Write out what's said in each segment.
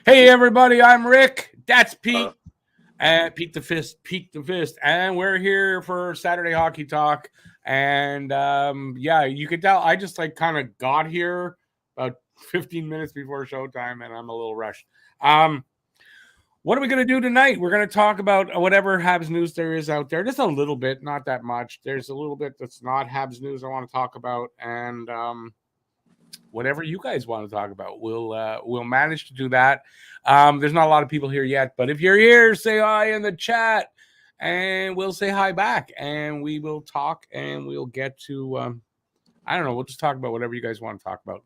Hey everybody, I'm Rick. That's Pete. Uh, And Pete the Fist, and we're here for Saturday Hockey Talk. And yeah, you can tell I just like kind of got here about 15 minutes before showtime, and I'm a little rushed. What are we going to do tonight? We're going to talk about whatever Habs news there is out there. Just a little bit, not that much. There's a little bit that's not Habs news I want to talk about, and whatever you guys want to talk about, we'll manage to do that. There's not a lot of people here yet, but if you're here, say hi in the chat, and we'll say hi back, and we will talk, and we'll get to I don't know. We'll just talk about whatever you guys want to talk about.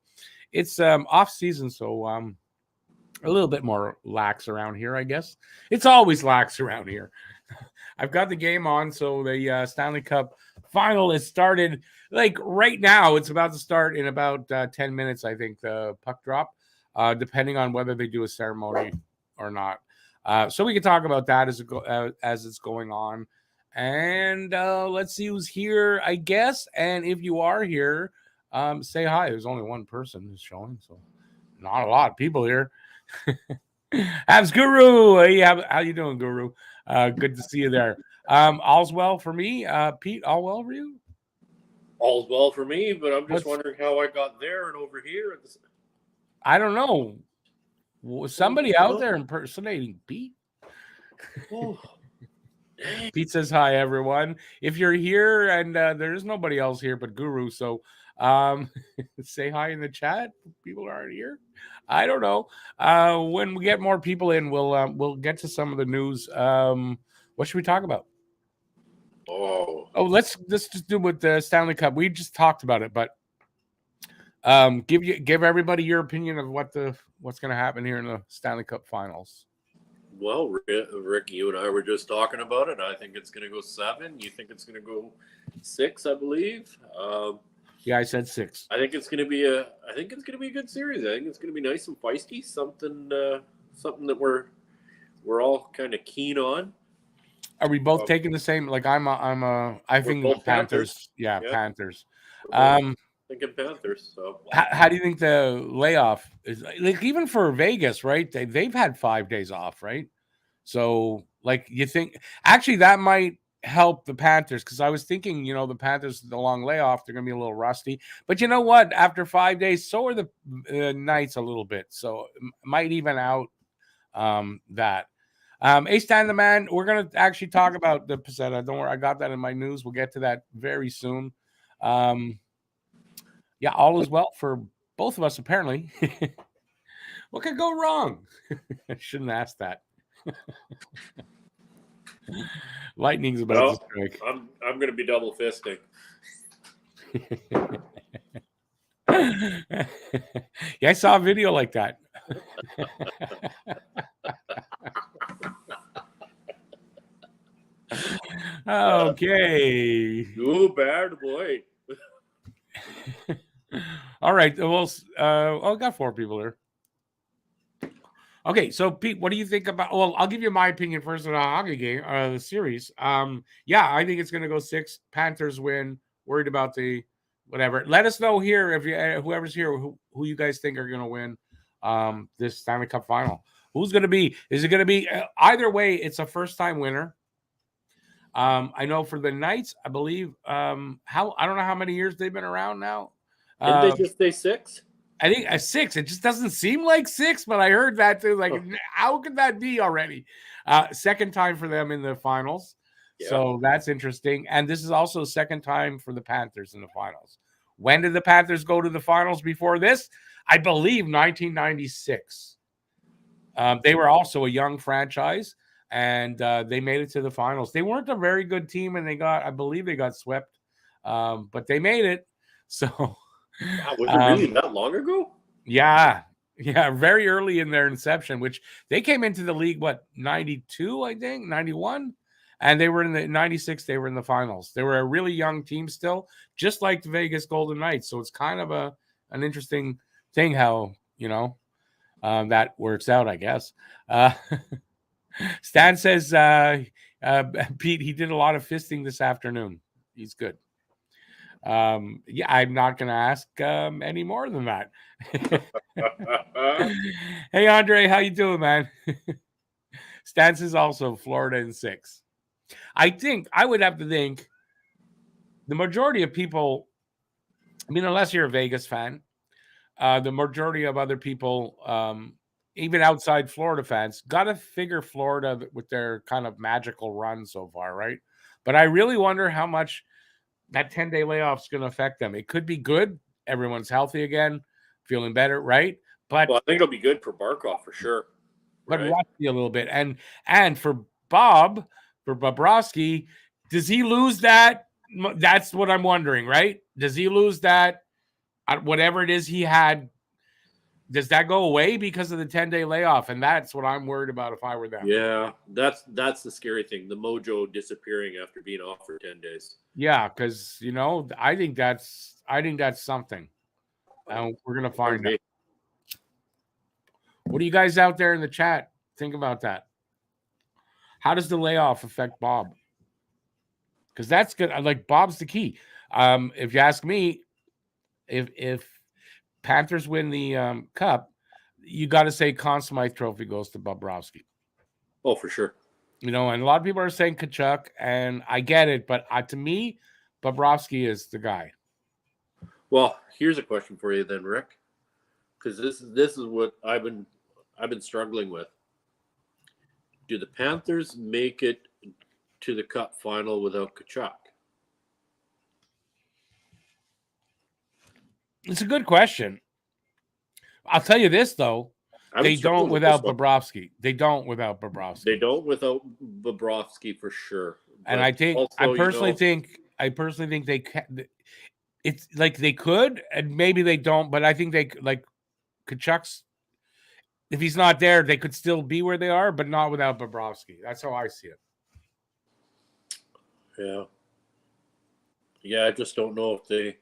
It's off season, so a little bit more lax around here, I guess. It's always lax around here. I've got the game on, so the Stanley Cup Final is started. Like right now, it's about to start in about 10 minutes, I think, the puck drop, depending on whether they do a ceremony or not. So we can talk about that as it's going on. And let's see who's here, I guess. And if you are here, say hi. There's only one person who's showing, so not a lot of people here. Habs Guru. Hey, how you doing, Guru? Good to see you there. All's well for me. Pete, all well for you? all's well for me, but I'm just wondering how I got there and over here. I don't know. Was somebody out there impersonating Pete? Oh, Pete says hi, everyone. If you're here, and there's nobody else here but Guru, so say hi in the chat. People aren't here. I don't know. When we get more people in, we'll get to some of the news. What should we talk about? Let's just do with the Stanley Cup. We just talked about it, but give everybody your opinion of what's going to happen here in the Stanley Cup Finals. Well, Rick, you and I were just talking about it. I think it's going to go 7. You think it's going to go 6? I believe. Yeah, I said 6. I think it's going to be a good series. I think it's going to be nice and feisty. Something that we're all kind of keen on. Are we both taking the same? Like I think both Panthers. Yeah, Panthers. Thinking Panthers. So how do you think the layoff is? Like even for Vegas, right? They've had 5 days off, right? So like you think actually that might help the Panthers, because I was thinking, the Panthers, the long layoff, they're gonna be a little rusty. But you know what? After 5 days, so are the Knights a little bit. So it might even out that. Hey, Stan the Man, we're going to actually talk about the Peseta. Don't worry, I got that in my news. We'll get to that very soon. Yeah, all is well for both of us, apparently. What could go wrong? I shouldn't ask that. Lightning's about to strike. I'm going to be double fisting. Yeah, I saw a video like that. Okay. Too bad, boy. All right. Well, I got 4 people here. Okay, so Pete, what do you think about? Well, I'll give you my opinion first on the hockey game, the series. Yeah, I think it's going to go 6. Panthers win. Worried about the whatever. Let us know here if you whoever's here who you guys think are going to win this Stanley Cup Final. Who's going to be? Is it going to be either way? It's a first-time winner. I know for the Knights, I believe. I don't know how many years they've been around now. Didn't they just say 6? I think 6. It just doesn't seem like 6, but I heard that too. Like, how could that be already? Second time for them in the finals. Yeah. So that's interesting. And this is also second time for the Panthers in the finals. When did the Panthers go to the finals before this? I believe 1996. They were also a young franchise, and they made it to the finals. They weren't a very good team, and I believe they got swept, but they made it. So, wow, was it really that long ago? Yeah, very early in their inception, which they came into the league, 92, I think, 91, and they were in the 96. They were in the finals. They were a really young team still, just like the Vegas Golden Knights. So it's kind of an interesting thing how that works out, I guess. Stan says, Pete, he did a lot of fisting this afternoon. He's good. Yeah, I'm not going to ask any more than that. Hey, Andre, how you doing, man? Stance is also Florida in 6. I think I would have to think the majority of people, I mean, unless you're a Vegas fan, the majority of other people, even outside Florida fans, got to figure Florida with their kind of magical run so far, right? But I really wonder how much that 10-day layoff is going to affect them. It could be good. Everyone's healthy again, feeling better, right? But Well, I think it'll be good for Barkov for sure. but Right? rusty a little bit. And for Bobrovsky, does he lose that? That's what I'm wondering, right? Does he lose that? Whatever it is he had, does that go away because of the 10-day layoff? And that's what I'm worried about if I were them. Yeah, that's the scary thing. The mojo disappearing after being off for 10 days. Yeah, because I think that's something. And we're gonna find out. What do you guys out there in the chat think about that? How does the layoff affect Bob? Because that's good. Like Bob's the key. If you ask me, if Panthers win the cup, you got to say Conn Smythe Trophy goes to Bobrovsky. Oh, for sure. And a lot of people are saying Tkachuk, and I get it, but to me, Bobrovsky is the guy. Well, here's a question for you then, Rick, because this is what I've been struggling with. Do the Panthers make it to the Cup final without Tkachuk? It's a good question. I'll tell you this though. They don't without Bobrovsky. They don't without Bobrovsky. They don't without Bobrovsky for sure. And I think also, I personally think they can. It's like they could, and maybe they don't. But I think they like Tkachuk's. If he's not there, they could still be where they are, but not without Bobrovsky. That's how I see it. Yeah. Yeah, I just don't know if they.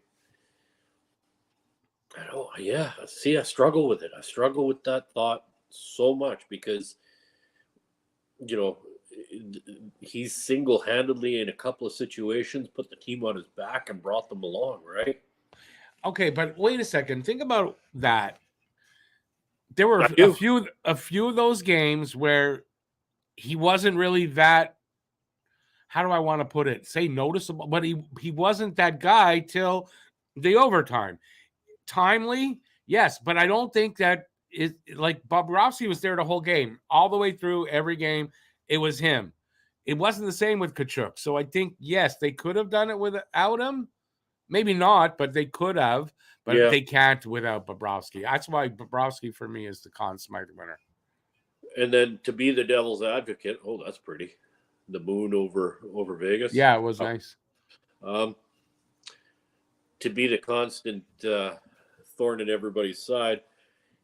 I don't. Yeah. See, I struggle with it. I struggle with that thought so much because, he's single-handedly in a couple of situations put the team on his back and brought them along, right? Okay, but wait a second. Think about that. There were a few of those games where he wasn't really that. How do I want to put it? Say noticeable, but he wasn't that guy till the overtime. Timely, yes, but I don't think that is like Bobrovsky was there the whole game, all the way through every game. It was him. It wasn't the same with Tkachuk. So I think yes, they could have done it without him. Maybe not, but they could have. But they can't without Bobrovsky. That's why Bobrovsky for me is the Conn Smythe winner. And then to be the devil's advocate, that's pretty. The moon over Vegas. Yeah, it was nice. To be the constant thorn in everybody's side,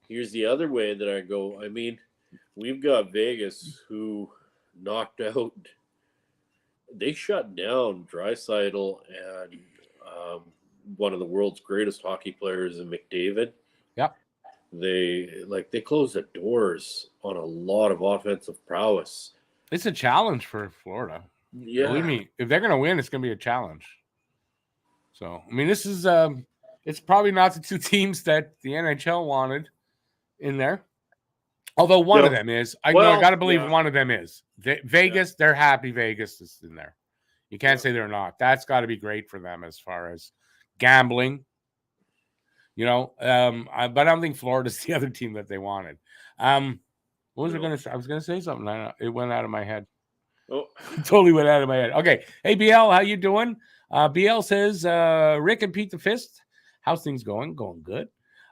here's the other way that I go. I mean, we've got Vegas who knocked out. They shut down Draisaitl and one of the world's greatest hockey players in McDavid. Yep. They closed the doors on a lot of offensive prowess. It's a challenge for Florida. Yeah. Believe me, if they're going to win, it's going to be a challenge. So, I mean, this is it's probably not the two teams that the NHL wanted in there. Although one of them is. I got to believe one of them is. Vegas, they're happy Vegas is in there. You can't say they're not. That's got to be great for them as far as gambling. But I don't think Florida's the other team that they wanted. What was I going to say? I was going to say something. It went out of my head. Oh, totally went out of my head. Okay. Hey, BL, how you doing? BL says, Rick and Pete the Fist, how's things going? Going good.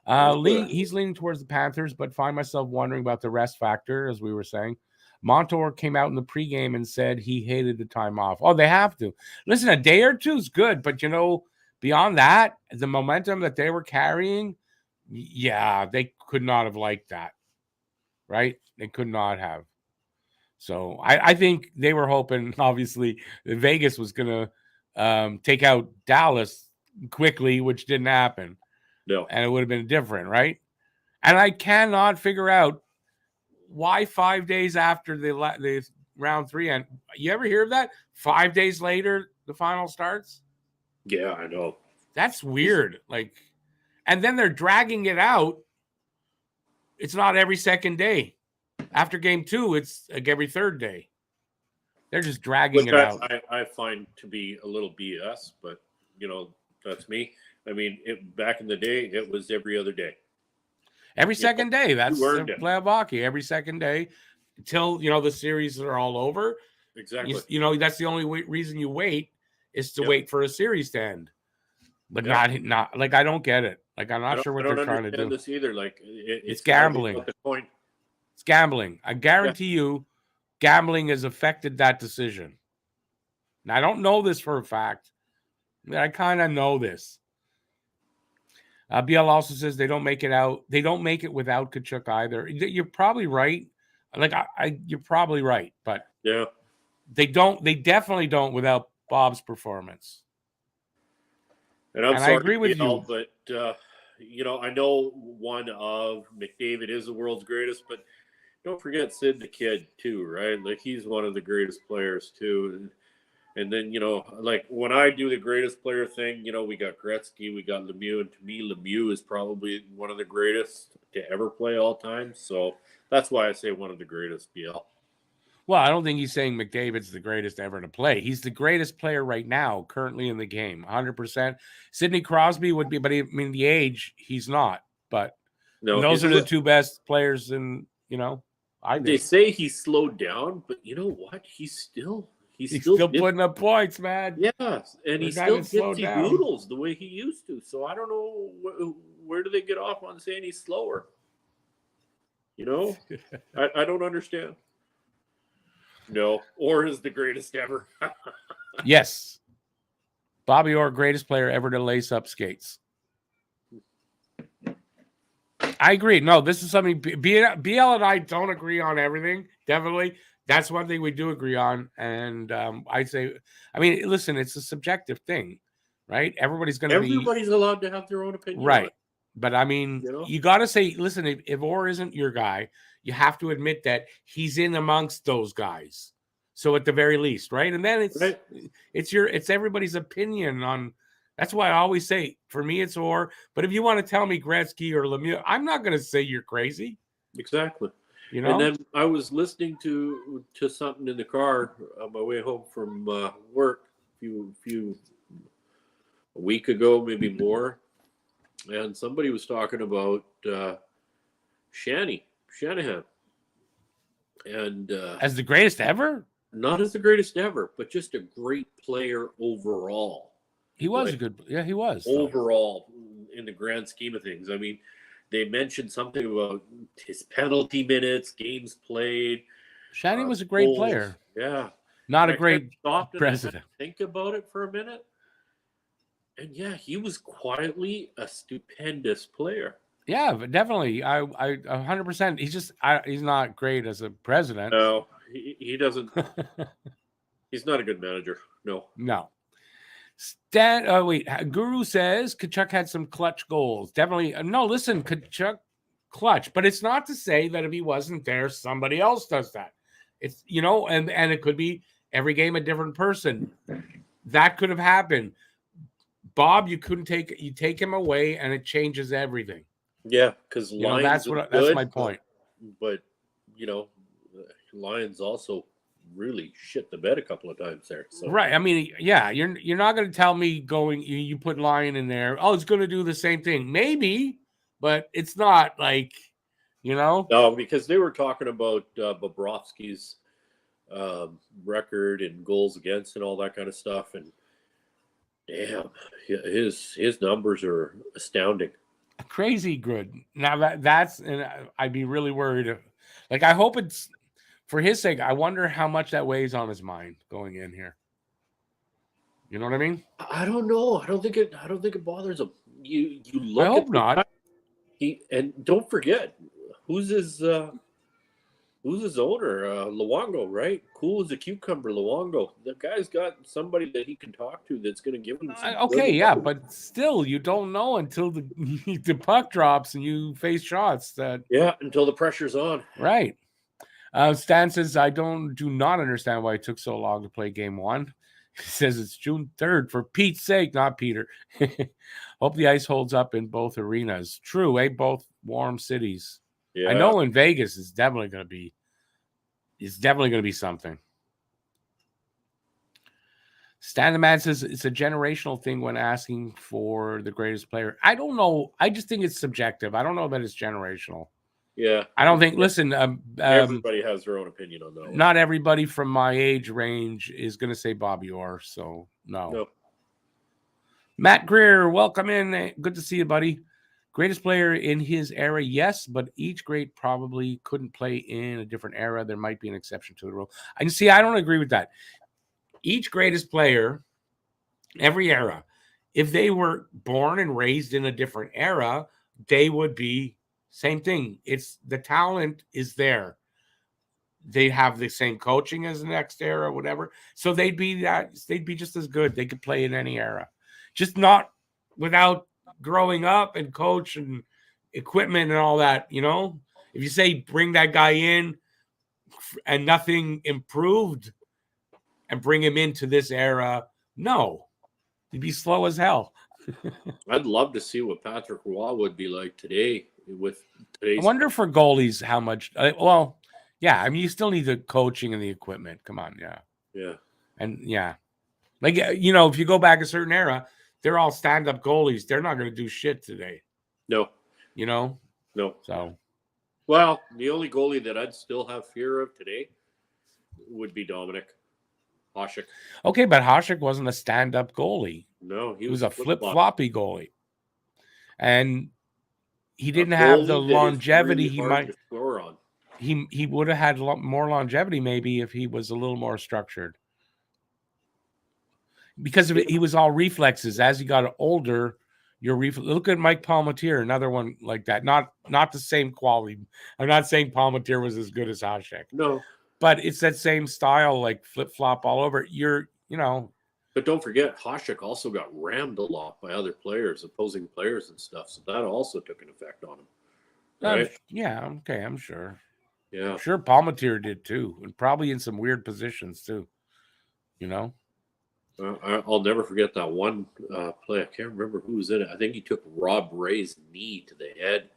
He's leaning towards the Panthers, but find myself wondering about the rest factor, as we were saying. Montour came out in the pregame and said he hated the time off. Oh, they have to. Listen, a day or two is good, but, beyond that, the momentum that they were carrying, they could not have liked that, right? They could not have. So I think they were hoping, obviously, that Vegas was going to take out Dallas quickly, which didn't happen. No. And it would have been different, right? And I cannot figure out why 5 days after the round 3 end. You ever hear of that? 5 days later, the final starts? Yeah, I know. That's weird. Like, and then they're dragging it out. It's not every second day. After game 2, it's like every third day. They're just dragging it out. I find to be a little BS, but that's me. I mean, back in the day, it was every other day. Every second day. That's the play of hockey. Every second day until, the series are all over. Exactly. That's the only reason you wait is to wait for a series to end. But not like, I don't get it. Like, I'm not sure what they're trying to do. This either. Like, it's gambling. It's gambling. I guarantee you, gambling has affected that decision. Now, I don't know this for a fact. I kind of know this. BL also says they don't make it out. They don't make it without Tkachuk either. You're probably right. Like, you're probably right, but yeah, they don't. They definitely don't without Bob's performance. And I agree with you, but I know one of McDavid is the world's greatest, but don't forget Sid the Kid too, right? Like, he's one of the greatest players too. And then, like, when I do the greatest player thing, we got Gretzky, we got Lemieux, and to me, Lemieux is probably one of the greatest to ever play all time. So that's why I say one of the greatest, BL. Well, I don't think he's saying McDavid's the greatest ever to play. He's the greatest player right now, currently in the game, 100%. Sidney Crosby would be, but the age, he's not. But those are the two best players in, I think. They say he slowed down, but you know what? He's still putting up points, man. Yeah, and he still gets noodles the way he used to. So I don't know where do they get off on saying he's slower. I don't understand. No, Orr is the greatest ever. Yes, Bobby Orr, greatest player ever to lace up skates. I agree. No, this is something BL and I don't agree on everything. Definitely. That's one thing we do agree on. And I say, listen, it's a subjective thing, right? Everybody's allowed to have their own opinion. Right. But you got to say, listen, if Orr isn't your guy, you have to admit that he's in amongst those guys. So at the very least, right? And then it's everybody's opinion on. That's why I always say, for me, it's Orr. But if you want to tell me Gretzky or Lemieux, I'm not going to say you're crazy. Exactly. And then I was listening to something in the car on my way home from work a week ago, maybe more, and somebody was talking about Shanahan, and as the greatest ever. Not as the greatest ever, but just a great player overall. He was he was overall in the grand scheme of things. I mean, they mentioned something about his penalty minutes, games played. Shanny was a great player. Yeah. Not a great president. Think about it for a minute. And yeah, he was quietly a stupendous player. Yeah, but definitely. I 100%. He's not great as a president. No, he doesn't. He's not a good manager. No. Guru says Tkachuk had some clutch goals. Definitely. No, listen, Tkachuk clutch. But it's not to say that if he wasn't there, somebody else does that. It's, and it could be every game a different person. That could have happened. Bob, you take him away and it changes everything. Yeah, because Lions that's my point. But Lions also really shit the bed a couple of times there. So. Right. I mean, yeah, you're not going to tell me you put Lion in there. Oh, it's going to do the same thing. Maybe, but it's not like, No, because they were talking about Bobrovsky's record and goals against and all that kind of stuff. And damn, his numbers are astounding. Crazy good. Now that's, and I'd be really worried. Like, I hope it's, for his sake, I wonder how much that weighs on his mind going in here. You know what I mean? I don't know. I don't think it bothers him. You look. I hope not. And don't forget, who's his owner? Luongo, right? Cool as a cucumber, Luongo. The guy's got somebody that he can talk to that's going to give him. But still, you don't know until the puck drops and you face shots. Until the pressure's on. Right. Stan says, I do not understand why it took so long to play game one. says it's June 3rd, for Pete's sake, not Peter. Hope the ice holds up in both arenas. True, both warm cities. Yeah. I know in Vegas it's definitely going to be. It's definitely going to be something. Stan the Man says it's a generational thing when asking for the greatest player. I don't know. I just think it's subjective. I don't know that it's generational. Yeah. I don't think. Listen, everybody has their own opinion on that. Not everybody from my age range is going to say Bobby Orr. So no. Matt Greer, welcome in. Good to see you, buddy. Greatest player in his era, yes, but each great probably couldn't play in a different era. There might be an exception to the rule. And see, I don't agree with that. Each greatest player, every era, if they were born and raised in a different era, they would be same thing. It's the talent is there. They have the same coaching as the next era, whatever. So they'd be just as good. They could play in any era, just not without growing up and coach and equipment and all that. If you say bring that guy in and nothing improved and bring him into this era, no, he'd be slow as hell. I'd love to see what Patrick Roy would be like today with today's. I wonder for goalies how much. Yeah, I mean, you still need the coaching and the equipment. Come on, yeah. Yeah. And yeah. Like, if you go back a certain era, they're all stand-up goalies. They're not going to do shit today. No. No. So. Well, the only goalie that I'd still have fear of today would be Dominic Hasek. Okay, but Hasek wasn't a stand-up goalie. No, he was a flip-floppy goalie. And he didn't have the longevity really he might to score on. He would have had more longevity maybe if he was a little more structured. Because he was all reflexes. As he got older, look at Mike Palmateer, another one like that. Not the same quality. I'm not saying Palmateer was as good as Hasek. No. But it's that same style, like flip-flop all over. But don't forget, Hasek also got rammed a lot by other players, opposing players and stuff. So that also took an effect on him. Right? Yeah, okay, I'm sure. Yeah. I'm sure Palmateer did too, and probably in some weird positions too. I'll never forget that one play. I can't remember who was in it. I think he took Rob Ray's knee to the head,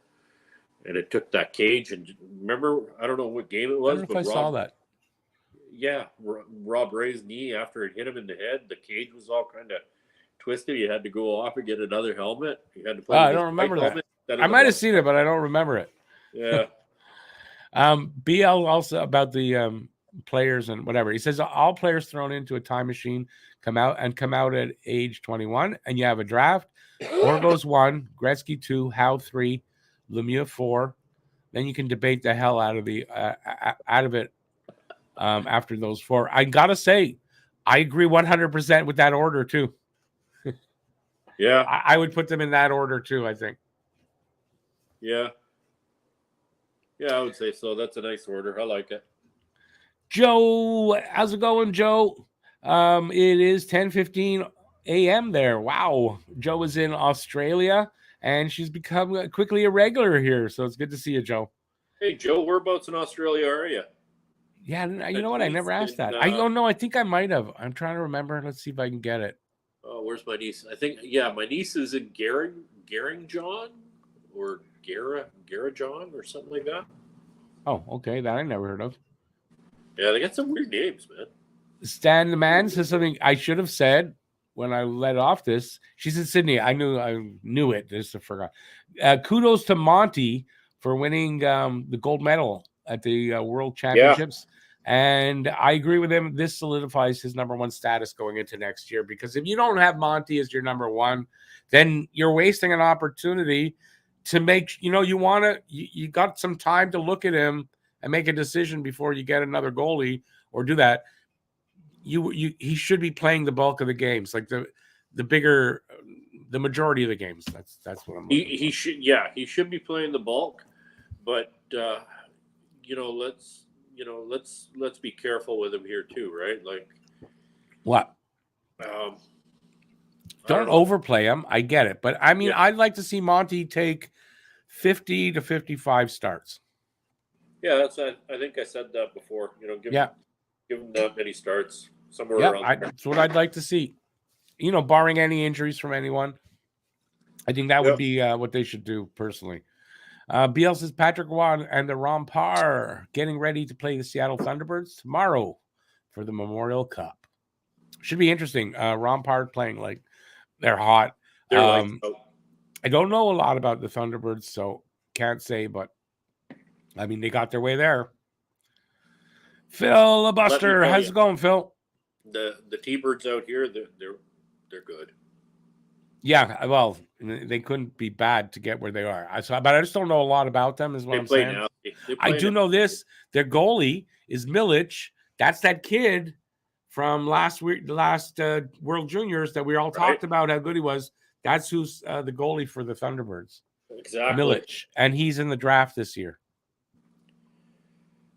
and it took that cage. And remember, I don't know what game it was, but I saw that. Yeah, Rob Ray's knee, after it hit him in the head, the cage was all kind of twisted. He had to go off and get another helmet. He had to play. I don't remember that. I might have seen it, but I don't remember it. Yeah. BL also about the players and whatever. He says all players thrown into a time machine come out at age 21, and you have a draft. Orgos 1, Gretzky 2, Howe 3, Lemieux 4. Then you can debate the hell out of it. After those 4, I gotta say, I agree 100% with that order too. Yeah, I would put them in that order too. I think. Yeah, I would say so. That's a nice order. I like it. Joe, how's it going, Joe? It is 10:15 a.m. there. Wow, Joe is in Australia, and she's become quickly a regular here. So it's good to see you, Joe. Hey, Joe, whereabouts in Australia are you? Yeah, you know what? I never asked that. I don't know. I think I might have. I'm trying to remember. Let's see if I can get it. Oh, where's my niece? I think, my niece is in Garrington or Garrajon or something like that. Oh, okay. That I never heard of. Yeah, they got some weird names, man. Stan the Man says something I should have said when I let off this. She's in Sydney. I knew it. Just I forgot. Kudos to Monty for winning the gold medal at the World Championships. Yeah. And I agree with him. This solidifies his number one status going into next year, because if you don't have Monty as your number one, then you're wasting an opportunity to make, you got some time to look at him and make a decision before you get another goalie or do that. He should be playing the bulk of the games, like the majority of the games. That's what I'm looking he for. He should be playing the bulk, but let's be careful with him here too, right? Like what? Don't overplay him. I get it, but I mean, I'd like to see Monty take 50 to 55 starts. Yeah, I think I said that before. Give him that many starts. somewhere Yeah, around there. that's what I'd like to see. Barring any injuries from anyone, I think that would be what they should do personally. BL says Patrick Roy and the Rompar getting ready to play the Seattle Thunderbirds tomorrow for the Memorial Cup. Should be interesting. Rompar playing like they're hot. They're I don't know a lot about the Thunderbirds, so can't say, but I mean, they got their way there. Phil Buster, how's it going, Phil? The T-Birds out here, they're good. Yeah, well, they couldn't be bad to get where they are. But I just don't know a lot about them, is what I'm saying. I do know this. Their goalie is Milic. That's that kid from last World Juniors that we all talked about how good he was. That's who's the goalie for the Thunderbirds. Exactly. Milic. And he's in the draft this year.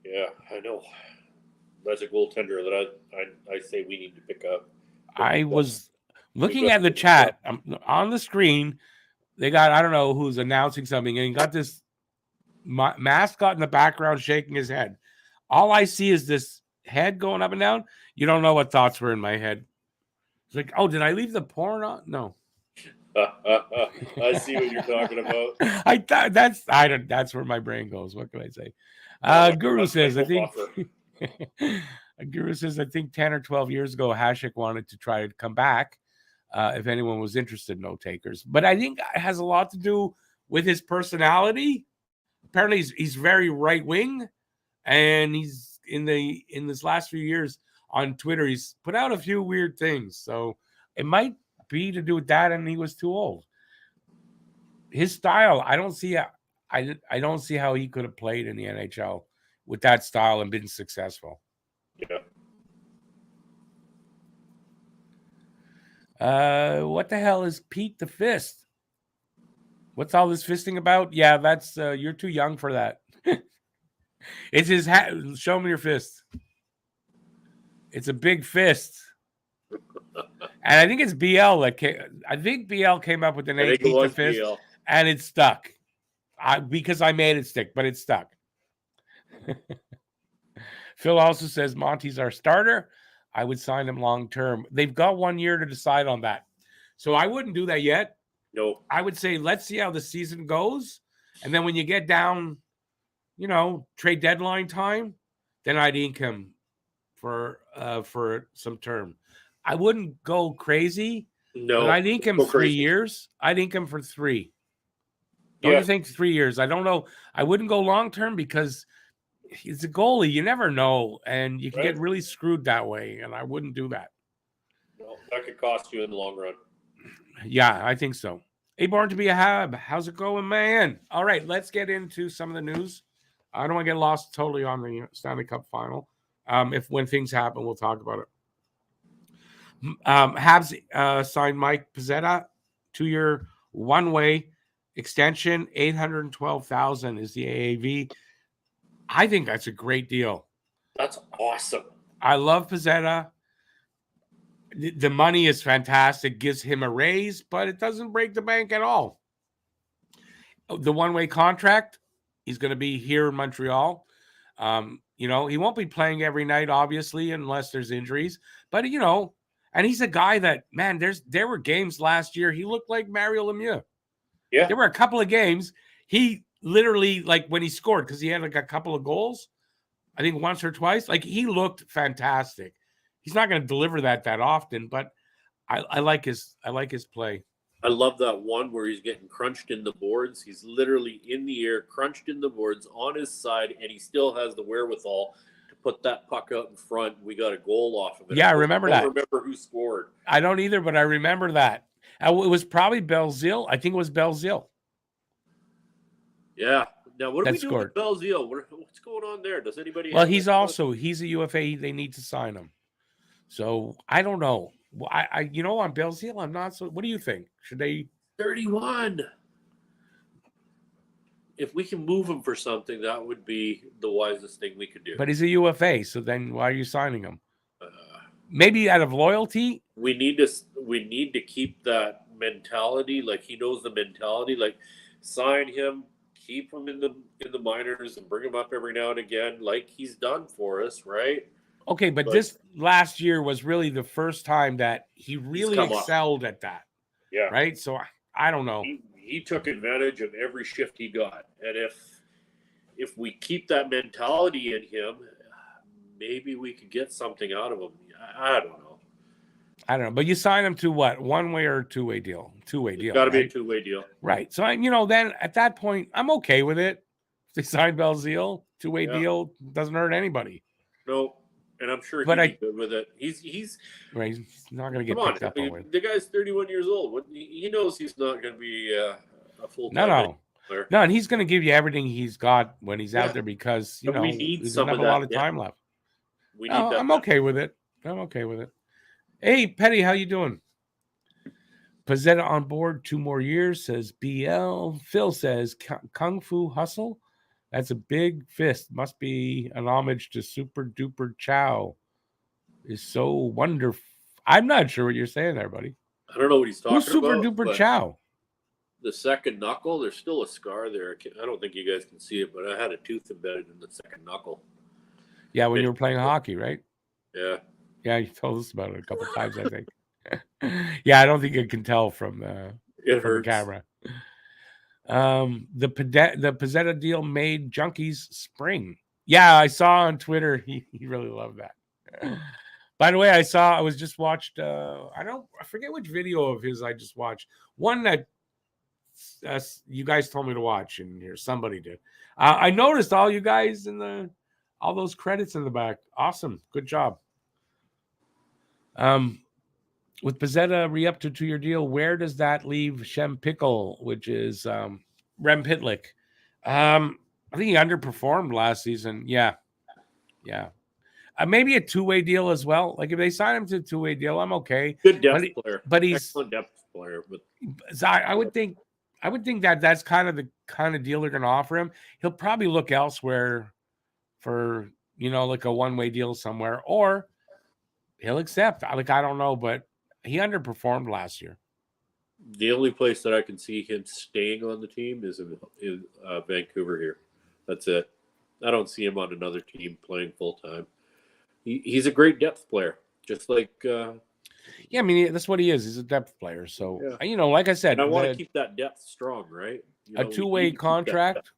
Yeah, I know. That's a goaltender that I say we need to pick up. I was looking at the chat on the screen. They got, I don't know who's announcing something, and you got this mascot in the background shaking his head. All I see is this head going up and down. You don't know what thoughts were in my head. It's like, oh, did I leave the porn on? No. I see what you're talking about. That's where my brain goes. What can I say? Guru says, I think Guru says, I think 10 or 12 years ago, Hasek wanted to try to come back if anyone was interested, no takers. But I think it has a lot to do with his personality. Apparently he's very right wing, and he's in this last few years on Twitter, he's put out a few weird things. So it might be to do with that, and he was too old. His style, I don't see how he could have played in the NHL with that style and been successful. Yeah. What the hell is Pete the Fist? What's all this fisting about? Yeah, that's you're too young for that. It's his hat. Show me your fist. It's a big fist. And I think it's BL that BL came up with the name Pete the Fist, BL. And it stuck. Because I made it stick, but it stuck. Phil also says Monty's our starter. I would sign him long term. They've got 1 year to decide on that. So I wouldn't do that yet. No. I would say let's see how the season goes. And then when you get down, trade deadline time, then I'd ink him for some term. I wouldn't go crazy. No. But I'd ink him 3 years. I'd ink him for 3. Don't you think 3 years? I don't know. I wouldn't go long term because he's a goalie. You never know. And you can get really screwed that way. And I wouldn't do that. No, that could cost you in the long run. Yeah, I think so. Hey, born to be a Hab. How's it going, man? All right, let's get into some of the news. I don't want to get lost totally on the Stanley Cup Final. When things happen, we'll talk about it. Habs signed Mike Pezzetta, 2-year, one-way extension. $812,000 is the AAV. I think that's a great deal. That's awesome. I love Pezzetta. The money is fantastic, gives him a raise, but it doesn't break the bank at all. The one-way contract, he's going to be here in Montreal. He won't be playing every night, obviously, unless there's injuries. But, and he's a guy that, man, there were games last year. He looked like Mario Lemieux. Yeah. There were a couple of games. He literally, like when he scored, because he had like a couple of goals, I think once or twice, like he looked fantastic. He's not going to deliver that often, but I like his play. I love that one where he's getting crunched in the boards. He's literally in the air, crunched in the boards on his side, and he still has the wherewithal to put that puck out in front. We got a goal off of it. Yeah, I remember that. I don't remember who scored. I don't either, but I remember that. It was probably Belzile. I think it was Belzile. Yeah. Now, what are we doing with Belzile? What's going on there? Does anybody? Well, he's a UFA. They need to sign him. So I don't know. I on Belzile, I'm not so. What do you think? Should they 31? If we can move him for something, that would be the wisest thing we could do. But he's a UFA, so then why are you signing him? Maybe out of loyalty. We need to keep that mentality. Like he knows the mentality. Like sign him, keep him in the minors, and bring him up every now and again, like he's done for us, right? Okay, but this last year was really the first time that he really come up. excelled at that. Yeah. Right? So I don't know. He took advantage of every shift he got. And if we keep that mentality in him, maybe we could get something out of him. I don't know. I don't know. But you sign him to what? One-way or two-way deal? Two-way deal. It's got to be a two-way deal. Right. So, then at that point, I'm okay with it. If they sign Belzile, two-way deal, doesn't hurt anybody. No. And I'm sure he'd be good with it. He's right. He's not going to get picked up on it. The guy's 31 years old. He knows he's not going to be a full-time player. No, and he's going to give you everything he's got when he's out there because, we need he doesn't some have of a lot that of time left. We need that. I'm okay with it. Hey, Petty, how you doing? Pizzetta on board 2 more years, says BL. Phil says Kung Fu Hustle. That's a big fist. Must be an homage to Super Duper Chow. Is so wonderful. I'm not sure what you're saying there, buddy. I don't know what he's talking about. Who's Super Duper Chow? The second knuckle, there's still a scar there. I don't think you guys can see it, but I had a tooth embedded in the second knuckle. Yeah, when you were playing hockey, right? Yeah. Yeah, you told us about it a couple of times, I think. Yeah, I don't think you can tell from the camera. The Pizzetta deal made junkies spring. Yeah, I saw on Twitter. He really loved that. By the way, I was just watched. I forget which video of his I just watched. One that you guys told me to watch, and here somebody did. I noticed all you guys in all those credits in the back. Awesome, good job. With Pizzetta re-up to 2-year deal, where does that leave Shem Pickle, which is Rem Pitlick? I think he underperformed last season. Yeah. Maybe a 2-way deal as well. Like if they sign him to a 2-way deal, I'm okay. Good depth player, but he's excellent depth player. But I would think that's kind of the kind of deal they're going to offer him. He'll probably look elsewhere for like a 1-way deal somewhere, or he'll accept. Like I don't know, but he underperformed last year. The only place that I can see him staying on the team is in Vancouver here. That's it. I don't see him on another team playing full time. He's a great depth player, just like. Yeah, I mean that's what he is. He's a depth player. So like I said, and I want to keep that depth strong, right? A 2-way contract.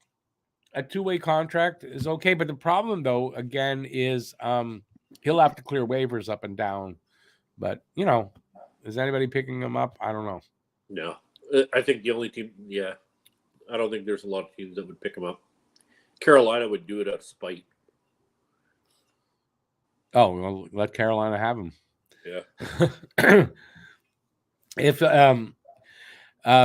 A 2-way contract is okay, but the problem though, again, is he'll have to clear waivers up and down. But is anybody picking him up? I don't know. No, I think the only team. Yeah, I don't think there's a lot of teams that would pick him up. Carolina would do it out of spite. Oh, well, let Carolina have him. Yeah. If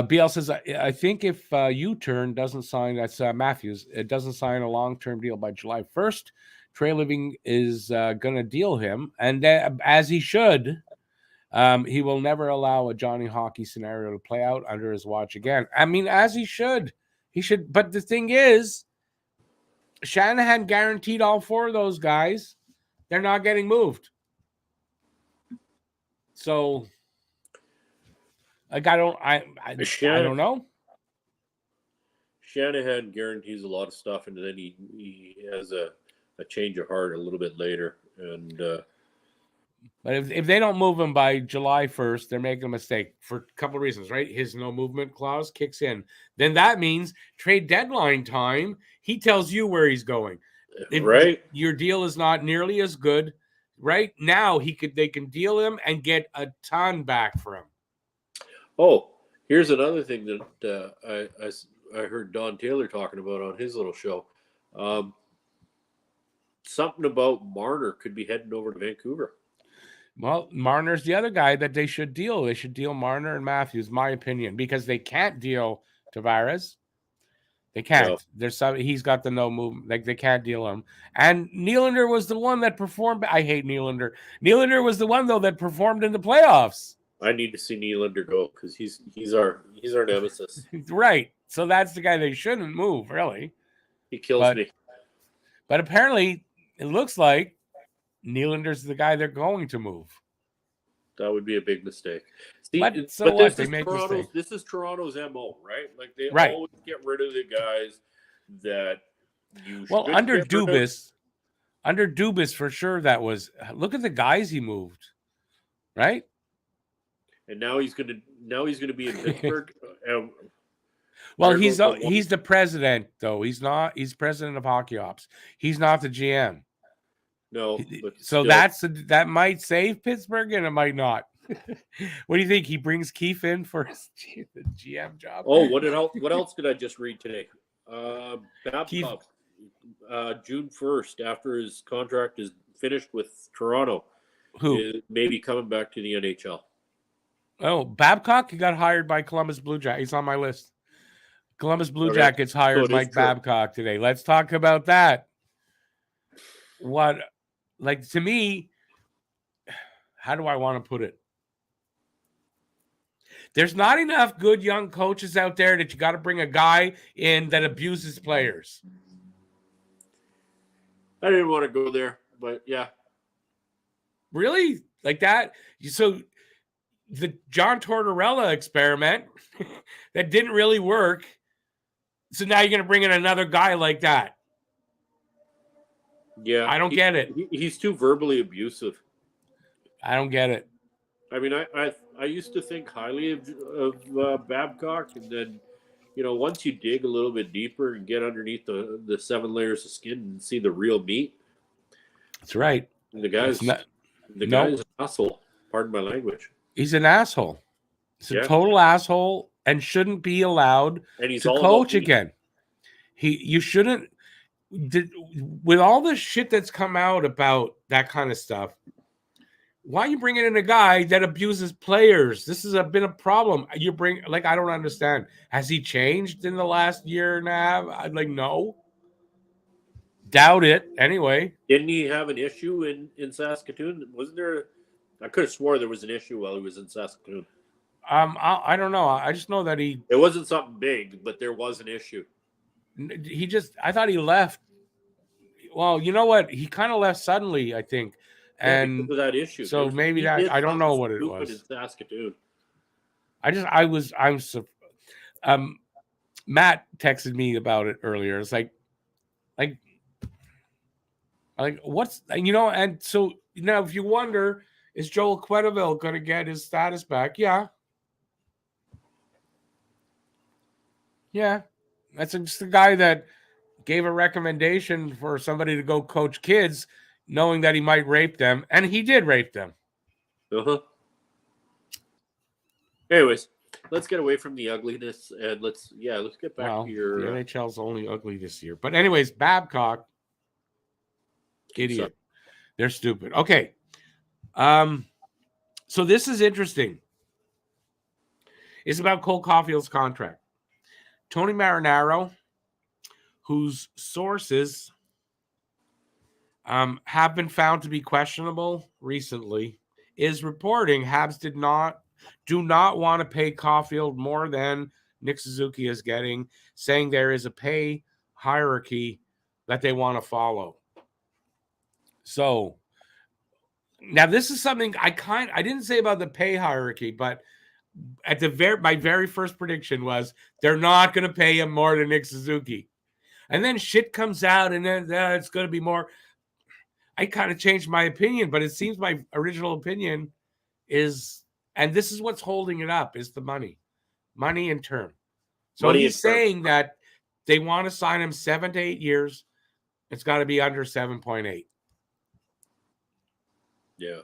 BL says, I think if U-Turn doesn't sign, that's Matthews, it doesn't sign a long-term deal by July 1st, Trey Living is going to deal him, and as he should. He will never allow a Johnny Hockey scenario to play out under his watch again. I mean, as he should. He should. But the thing is, Shanahan guaranteed all 4 of those guys. They're not getting moved. So, like, I don't know. Shanahan guarantees a lot of stuff, and then he has a change of heart a little bit later. And but if they don't move him by July 1st, they're making a mistake for a couple of reasons, right? His no movement clause kicks in. Then that means trade deadline time, he tells you where he's going. If your deal is not nearly as good, right? Now they can deal him and get a ton back for him. Oh, here's another thing that I heard Don Taylor talking about on his little show. Something about Marner could be heading over to Vancouver. Well, Marner's the other guy that they should deal. They should deal Marner and Matthews, my opinion, because they can't deal Tavares. They can't. No. He's got the no movement. Like they can't deal him. And Nylander was the one that performed. I hate Nylander. Nylander was the one though that performed in the playoffs. I need to see Nylander go because he's our nemesis. Right. So that's the guy they shouldn't move. Really. He kills me. But apparently, it looks like Nylander's the guy they're going to move. That would be a big mistake. See, but this is Toronto's MO, right? Like they always get rid of the guys that you. Well, under Dubas, Under Dubas, for sure, that was. Look at the guys he moved, right? And now he's gonna be in Pittsburgh. Well, There he's goes the he's the president, though. He's not. He's president of hockey ops. He's not the GM. No, but So still. that might save Pittsburgh, and it might not. What do you think? He brings Keefe in for the GM job? Oh, what else did I just read today? Keefe. Babcock, June 1st, after his contract is finished with Toronto, is maybe coming back to the NHL. Oh, Babcock, he got hired by Columbus Blue Jackets. He's on my list. Columbus Blue Jackets hired Mike Babcock today. Let's talk about that. What, like, to me, how do I want to put it? There's not enough good young coaches out there that you got to bring a guy in that abuses players. I didn't want to go there, but yeah. Really? Like that? So the John Tortorella experiment that didn't really work. So now you're going to bring in another guy like that. Yeah. I don't get it. He's too verbally abusive. I don't get it. I mean, I used to think highly of Babcock, and then, once you dig a little bit deeper and get underneath the 7 layers of skin and see the real meat. That's right. The guy's an asshole. Pardon my language. He's an asshole. He's a total asshole and shouldn't be allowed to coach again. You shouldn't. With all the shit that's come out about that kind of stuff, why are you bringing in a guy that abuses players? This has been a problem. I don't understand. Has he changed in the last year and a half? No. Doubt it. Anyway. Didn't he have an issue in Saskatoon? Wasn't there? I could have swore there was an issue while he was in Saskatoon. I don't know. I just know that it wasn't something big, but there was an issue. I thought he left. Well, you know what? He kind of left suddenly, I think. And because of that issue. So maybe that, I don't know what it was. In Saskatoon. Matt texted me about it earlier. It's like what's, and so now if you wonder, is Joel Quenneville going to get his status back? Yeah. Yeah. That's just the guy that gave a recommendation for somebody to go coach kids, knowing that he might rape them, and he did rape them. Anyways, let's get away from the ugliness and let's get back to your. The NHL's only ugly this year, but anyways, Babcock, idiot. They're stupid. Okay, so this is interesting. It's about Cole Caufield's contract. Tony Marinaro, whose sources have been found to be questionable recently, is reporting Habs do not want to pay Caufield more than Nick Suzuki is getting, saying there is a pay hierarchy that they want to follow. So now this is something I didn't say about the pay hierarchy, but at my very first prediction was they're not going to pay him more than Nick Suzuki. And then shit comes out and then it's going to be more. I kind of changed my opinion, but it seems my original opinion is, and this is what's holding it up, is the money and term. So he's saying that they want to sign him 7 to 8 years. It's got to be under 7.8. Yeah.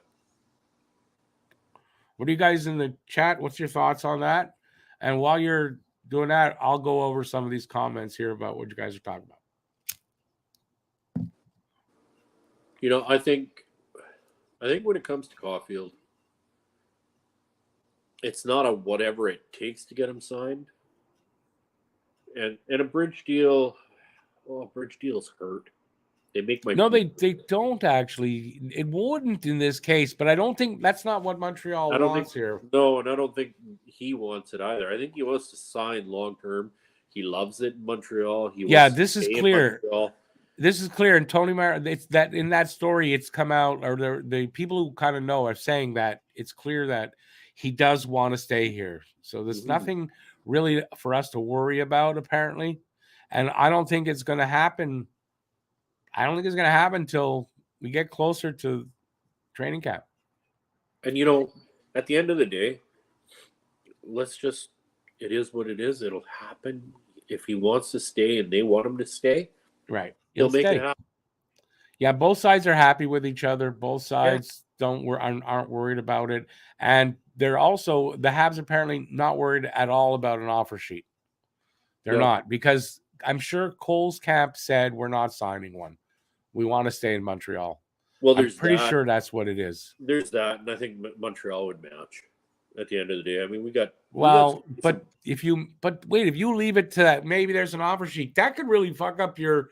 What are you guys in the chat? What's your thoughts on that? And while you're doing that, I'll go over some of these comments here about what you guys are talking about. I think when it comes to Caufield, it's not a whatever it takes to get him signed. And a bridge deal, bridge deals hurt. They make my they don't actually. It wouldn't in this case, but I don't think that's not what Montreal wants here. No, and I don't think he wants it either. I think he wants to sign long term. He loves it in Montreal. This is clear. This is clear. And Tony Marinaro, it's that in that story, it's come out, or the people who kind of know are saying that it's clear that he does want to stay here. So there's nothing really for us to worry about, apparently. And I don't think it's going to happen I don't think it's going to happen until we get closer to training camp. And at the end of the day, it is what it is. It'll happen. If he wants to stay and they want him to stay, Right. he'll make it happen. Yeah, both sides are happy with each other. Both sides aren't worried about it. And they're also, the Habs apparently not worried at all about an offer sheet. They're not, because I'm sure Cole's camp said we're not signing one. We want to stay in Montreal. Well, I'm pretty sure that's what it is. There's that, and I think Montreal would match at the end of the day. I mean, but if you leave it to that, maybe there's an offer sheet that could really fuck up your,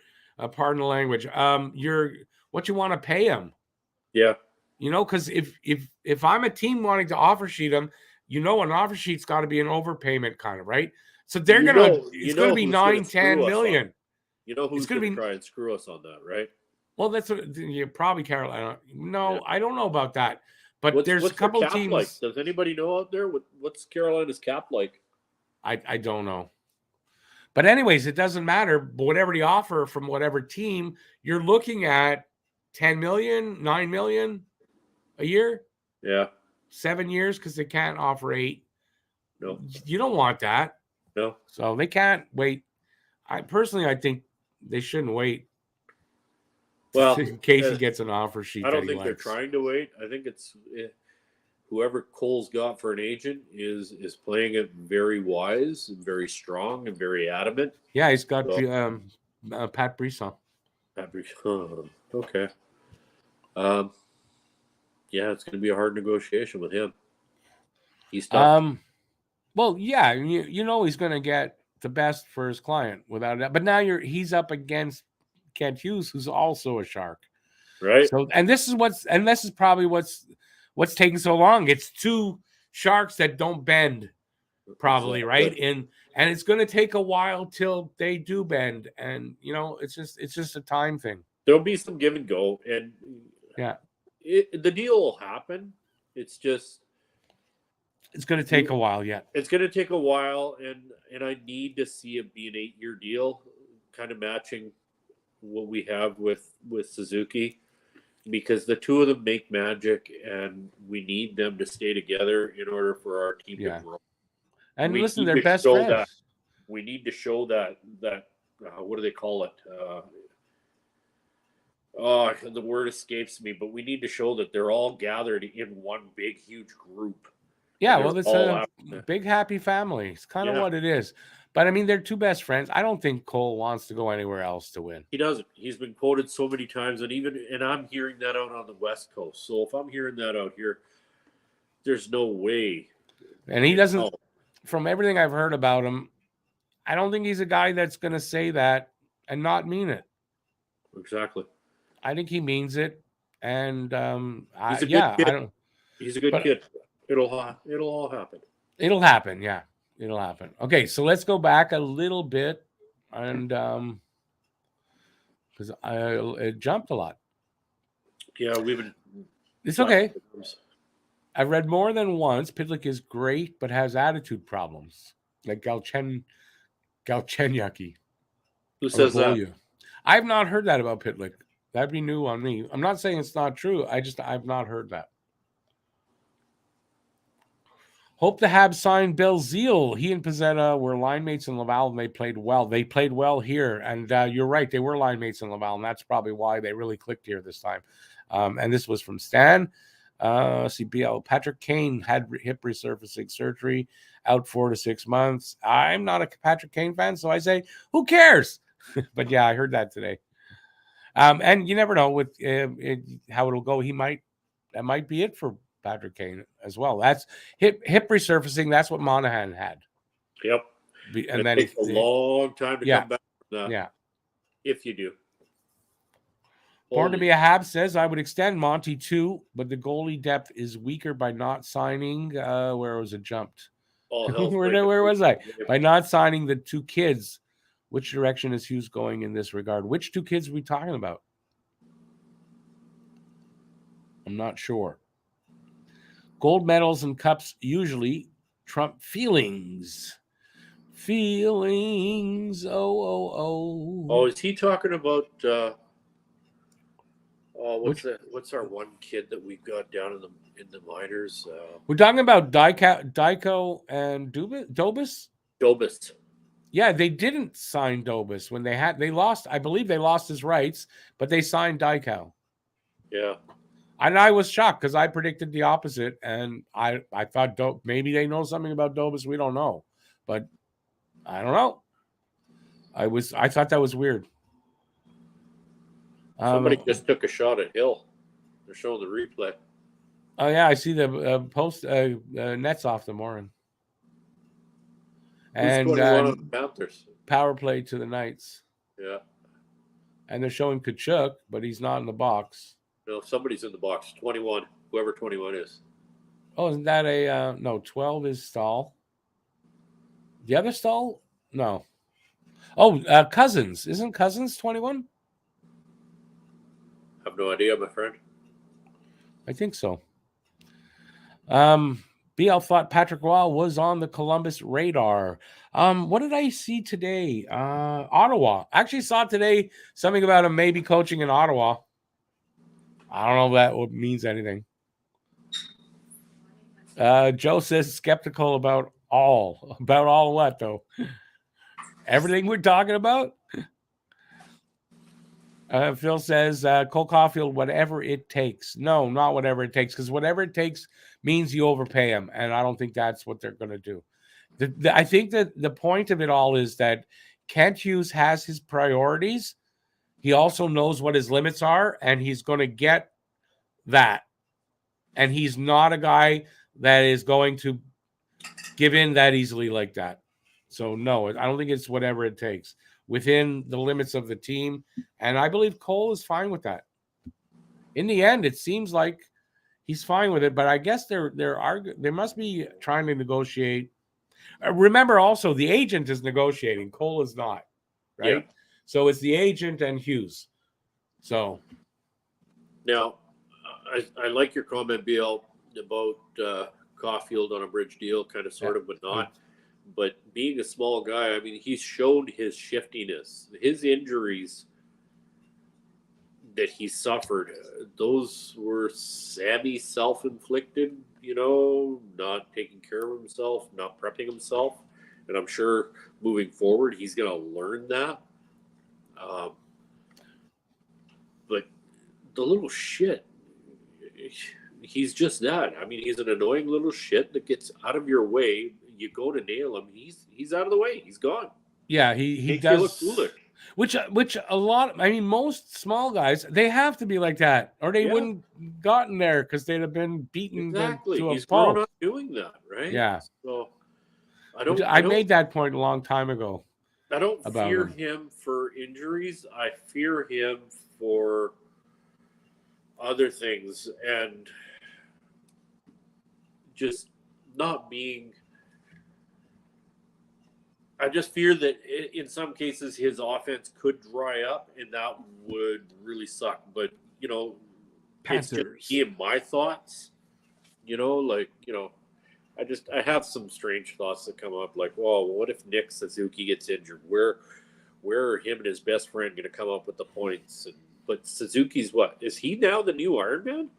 pardon the language, what you want to pay him. Yeah. Because if I'm a team wanting to offer sheet him, an offer sheet's got to be an overpayment kind of, right? So they're it's going to be 9-10 million. Who's going to try and screw us on that, right? Well, that's probably Carolina. No, I don't know about that. But there's a couple of teams. Like? Does anybody know out there what's Carolina's cap like? I don't know. But anyways, it doesn't matter. Whatever the offer from whatever team, you're looking at 10 million, 9 million a year. Yeah. 7 years, because they can't offer 8. No. You don't want that. No. So they can't wait. I think they shouldn't wait. Well, in case he gets an offer sheet. I don't think they're trying to wait. I think it's whoever Cole's got for an agent is playing it very wise and very strong and very adamant. Yeah, he's got Pat Brisson. Pat Brisson. Okay. Yeah, it's going to be a hard negotiation with him. He's tough. Well, yeah, he's going to get the best for his client without that. But now he's up against Kent Hughes, who's also a Shark, right? So, and this is probably what's taking so long. It's two Sharks that don't bend, probably, right? And it's going to take a while till they do bend, and it's just a time thing. There'll be some give and go, and the deal will happen. It's just it's going to take a while yet. It's going to take a while, and I need to see it be an 8-year deal, kind of matching what we have with Suzuki, because the two of them make magic, and we need them to stay together in order for our team to grow. And listen, they're best friends. We need to show that what do they call it? The word escapes me, but we need to show that they're all gathered in one big, huge group. Yeah, well, it's a big, happy family. It's kind of what it is. But, I mean, they're two best friends. I don't think Cole wants to go anywhere else to win. He doesn't. He's been quoted so many times, and I'm hearing that out on the West Coast. So if I'm hearing that out here, there's no way. And he doesn't, from everything I've heard about him, I don't think he's a guy that's going to say that and not mean it. Exactly. I think he means it. And, he's a good kid. He's a good kid. It'll all happen. It'll happen, yeah. It'll happen. Okay, so let's go back a little bit, and because it jumped a lot. Yeah, we've been. It's okay. I've read more than once. Pitlick is great, but has attitude problems, like Galchenyuk. Who says that? I've not heard that about Pitlick. That'd be new on me. I'm not saying it's not true. I've not heard that. Hope the Habs signed Bill Zeal. He and Pizzetta were line mates in Laval, and they played well. They played well here, and you're right. They were line mates in Laval, and that's probably why they really clicked here this time. And this was from Stan. CBL. Patrick Kane had hip resurfacing surgery, out 4 to 6 months. I'm not a Patrick Kane fan, so I say, who cares? But yeah, I heard that today. And you never know with how it'll go. That might be it for Patrick Kane as well. That's hip resurfacing. That's what Monahan had. Yep. And then it takes a long time to come back. If you do. Born to be a Habs says, I would extend Monty too, but the goalie depth is weaker by not signing. Where was it jumped? Where was I? By not signing the two kids. Which direction is Hughes going in this regard? Which two kids are we talking about? I'm not sure. Gold medals and cups usually trump feelings. Feelings. Oh. Oh, is he talking about Oh, what's our one kid that we've got down in the minors? We're talking about Dyko and Dobis. Dobis. Yeah, they didn't sign Dobis when they lost. I believe they lost his rights, but they signed Dyko. Yeah. And I was shocked because I predicted the opposite, and I thought maybe they know something about Dobis we don't know, but I don't know. I thought that was weird. Somebody just took a shot at Hill. They're showing the replay. Oh yeah, I see the post nets off the Morin. And Who's 21 on the Panthers? Power play to the Knights. Yeah. And they're showing Kachuk, but he's not in the box. No, somebody's in the box. 21, whoever 21 is. Oh, isn't that no, 12 is Stahl. The other Stahl? No. Oh, Cousins. Isn't Cousins 21? I have no idea, my friend. I think so. BL thought Patrick Roy was on the Columbus radar. What did I see today? Ottawa. Actually saw today something about him maybe coaching in Ottawa. I don't know if that means anything. Joe says skeptical about all. About all what, though? Everything we're talking about? Phil says, Cole Caufield, whatever it takes. No, not whatever it takes, because whatever it takes means you overpay him, and I don't think that's what they're going to do. I think that the point of it all is that Kent Hughes has his priorities. He also knows what his limits are, and he's going to get that. And he's not a guy that is going to give in that easily like that. So, no, I don't think it's whatever it takes within the limits of the team. And I believe Cole is fine with that. In the end, it seems like he's fine with it, but I guess they must be trying to negotiate. Remember also, the agent is negotiating. Cole is not, right? Yeah. So it's the agent and Hughes. So now, I like your comment, BL, about Caufield on a bridge deal, kind of, sort of, but not. But being a small guy, I mean, he's shown his shiftiness. His injuries that he suffered, those were self-inflicted, not taking care of himself, not prepping himself. And I'm sure moving forward, he's going to learn that. But the little shit, he's just that. I mean, he's an annoying little shit that gets out of your way. You go to nail him, he's out of the way. He's gone. Yeah, he does. Look foolish. Which a lot. I mean, most small guys, they have to be like that, or they wouldn't gotten there because they'd have been beaten to He's a pulp. grown up doing that, right? Yeah. So I made that point a long time ago. I don't fear him for injuries. I fear him for other things and just not being. I just fear that in some cases his offense could dry up, and that would really suck. But it's just me and my thoughts. I have some strange thoughts that come up, like, well, what if Nick Suzuki gets injured? Where are him and his best friend going to come up with the points? But Suzuki's what? Is he now the new Iron Man?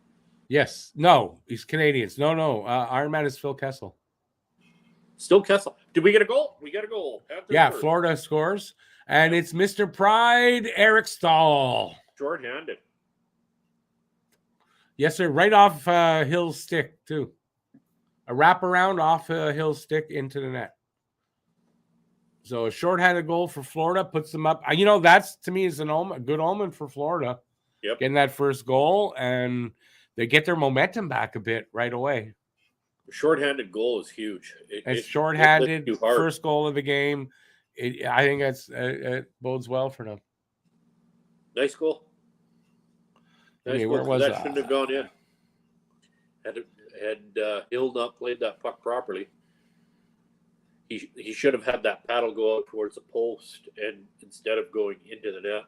Yes. No, he's Canadiens. No. Iron Man is Phil Kessel. Still Kessel. Did we get a goal? We got a goal. Yeah, Florida scores. And it's Mr. Pride, Eric Stahl. Short-handed. Yes, sir. Right off Hill's stick, too. A wraparound off Hill's stick into the net. So a short-handed goal for Florida puts them up. That's, to me, is a good omen for Florida. Yep. Getting that first goal, and they get their momentum back a bit right away. Short-handed goal is huge. It's short-handed, first goal of the game. I think it bodes well for them. Nice goal. Nice goal. Where was that? Shouldn't have gone in. Had Hill not played that puck properly, he should have had that paddle go out towards the post, and instead of going into the net.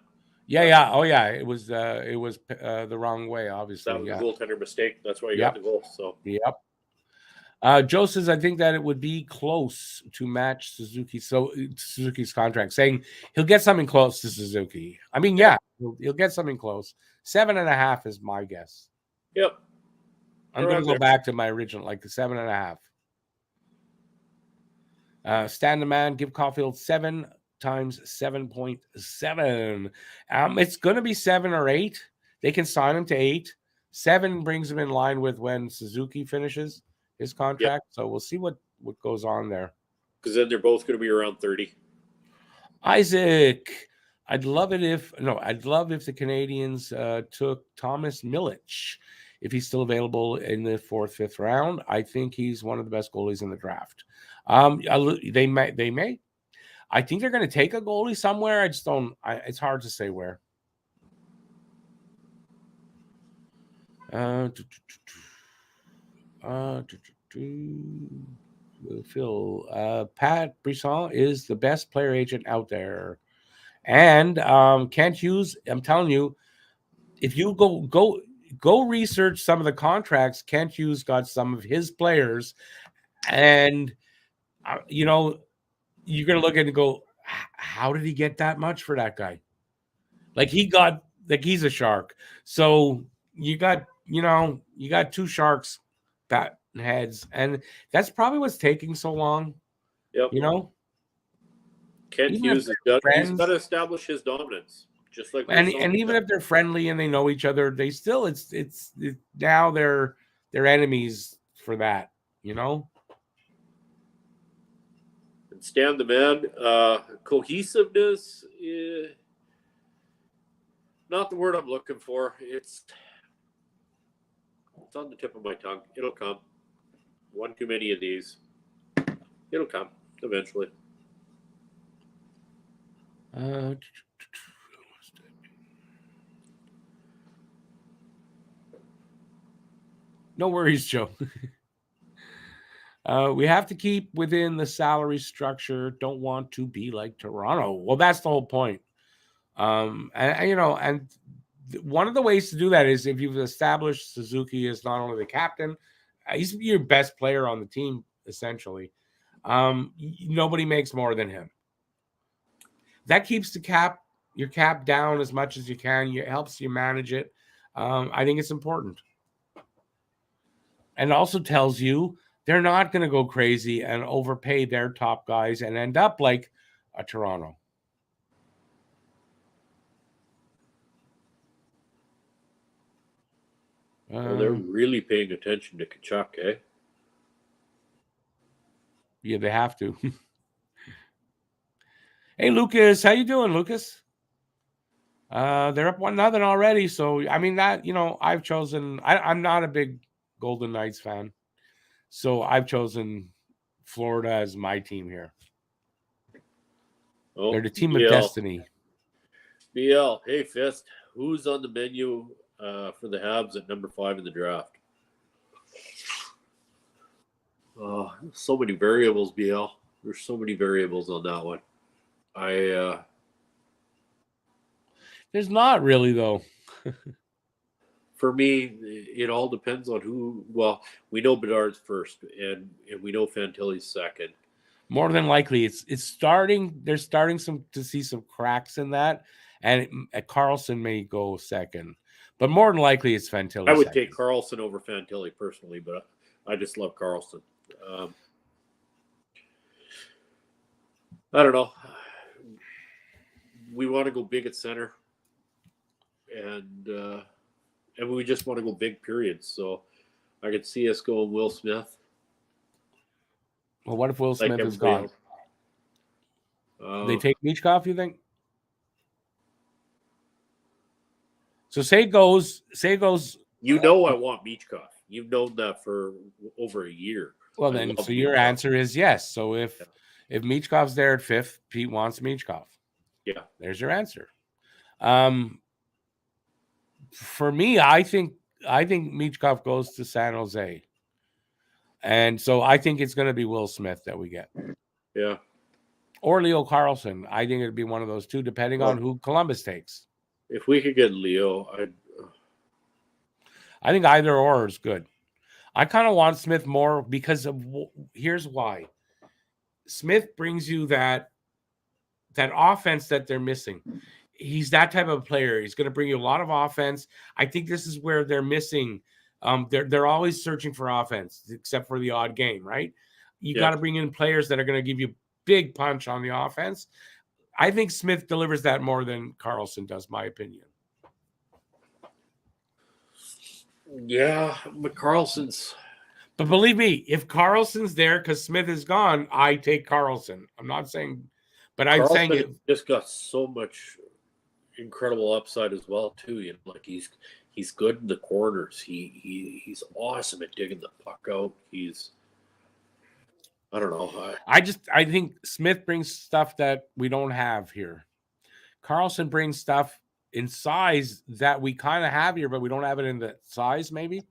Yeah. Oh, yeah. It was the wrong way, obviously. That was a goaltender mistake. That's why he got the goal. So. Yep. Joe says, I think that it would be close to match Suzuki's contract, saying he'll get something close to Suzuki. I mean, yeah, he'll get something close. 7.5 is my guess. Yep. I'm going to go back to my original, like the 7.5. Stand the man, give Caufield 7 times 7.7. It's going to be 7 or 8. They can sign him to 8. 7 brings him in line with when Suzuki finishes his contract. Yep. So we'll see what goes on there. Because then they're both going to be around 30. Isaac, I'd love if the Canadiens took Thomas Milic, if he's still available in the 4th, 5th round. I think he's one of the best goalies in the draft. They may. I think they're going to take a goalie somewhere. I just don't. It's hard to say where. Phil, Pat Brisson is the best player agent out there, and Kent Hughes. I'm telling you, if you go research some of the contracts, Kent Hughes got some of his players, and you're gonna look at it and go, how did he get that much for that guy? He's a shark. So you got 2 sharks bat heads, and that's probably what's taking so long. Yep. Kent Hughes he's got to establish his dominance, just like. And even if they're friendly and they know each other, they still it's now they're enemies for that. And Stan the man, cohesiveness. Not the word I'm looking for. It's on the tip of my tongue. It'll come. One too many of these. It'll come eventually. No worries, Joe. We have to keep within the salary structure. Don't want to be like Toronto. Well, that's the whole point. And one of the ways to do that is if you've established Suzuki as not only the captain, he's your best player on the team, essentially. Nobody makes more than him. That keeps your cap down as much as you can. It helps you manage it. I think it's important. And also tells you they're not going to go crazy and overpay their top guys and end up like a Toronto. Well, they're really paying attention to Tkachuk, eh? Yeah, they have to. Hey, Lucas, how you doing, Lucas? They're up 1-0 already. So, I mean, that, I've chosen, I'm not a big Golden Knights fan. So I've chosen Florida as my team here. Oh, they're the team of destiny. BL, hey, Fist, who's on the menu for the Habs at number 5 in the draft? So many variables, BL. There's so many variables on that one. There's not really, though. For me, it all depends on who. Well, we know Bedard's first, and we know Fantilli's second. More than likely, it's starting. They're starting to see some cracks in that, and Carlson may go second, but more than likely, it's Fantilli. I would take Carlson over Fantilli personally, but I just love Carlson. I don't know. We want to go big at center, and we just want to go big, period. So I could see us going Will Smith. Well, what if Will Smith is gone? They take Michkov, you think? So say it goes. You know I want Michkov. You've known that for over a year. Well, then, so your answer is yes. So if Michkov's there at 5th, Pete wants Michkov. Yeah. There's your answer. For me, I think Michkov goes to San Jose. And so I think it's going to be Will Smith that we get. Yeah. Or Leo Carlson. I think it'd be one of those two, depending on who Columbus takes. If we could get Leo, I think either or is good. I kind of want Smith more because of here's why. Smith brings you that offense that they're missing. he's that type of player. He's going to bring you a lot of offense. I think this is where they're missing. They're always searching for offense, except for the odd game, right? You got to bring in players that are going to give you big punch on the offense. I think Smith delivers that more than Karlsson does, my opinion. Yeah, but Karlsson's. But believe me, if Karlsson's there because Smith is gone, I take Karlsson. I'm not saying, but I'm saying it just got so much incredible upside as well too. You know, like he's good in the corners. He's awesome at digging the puck out. I don't know. I think Smith brings stuff that we don't have here. Karlsson brings stuff in size that we kind of have here, but we don't have it in the size, maybe.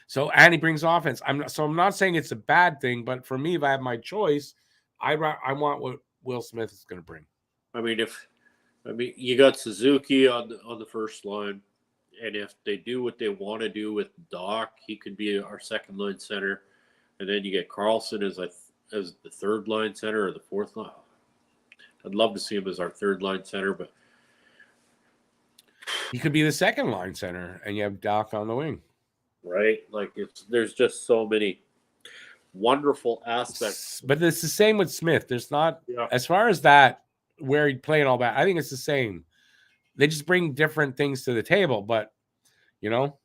So, and he brings offense. I'm not saying it's a bad thing, but for me, if I have my choice, I want what Will Smith is going to bring. I mean, you got Suzuki on the first line, and if they do what they want to do with Doc, he could be our second line center, and then you get Karlsson as the third line center or the fourth line. I'd love to see him as our third line center, but he could be the second line center, and you have Doc on the wing. Right? Like there's just so many wonderful aspects. But it's the same with Smith. There's not, as far as that, where he'd play and all that, I think it's the same. They just bring different things to the table, but, you know,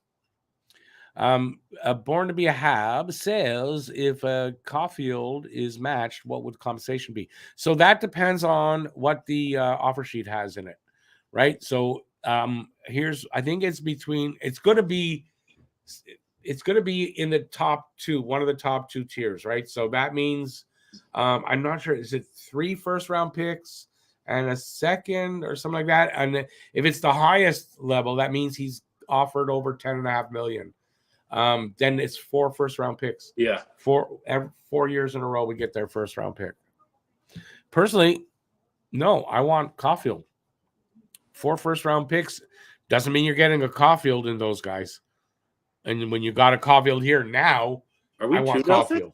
Born to be a Hab says if Caufield is matched, what would compensation be? So that depends on what the offer sheet has in it, right? So I think it's going to be in the top two, one of the top two tiers, right? So that means I'm not sure, is it 3 first-round picks and a second or something like that? And if it's the highest level, that means he's offered over $10.5 million. Then it's 4 first-round picks. Yeah. 4 years in a row we get their first-round pick. Personally, no, I want Caufield. 4 first-round picks doesn't mean you're getting a Caufield in those guys. And when you got a Caufield here now, I want Caufield.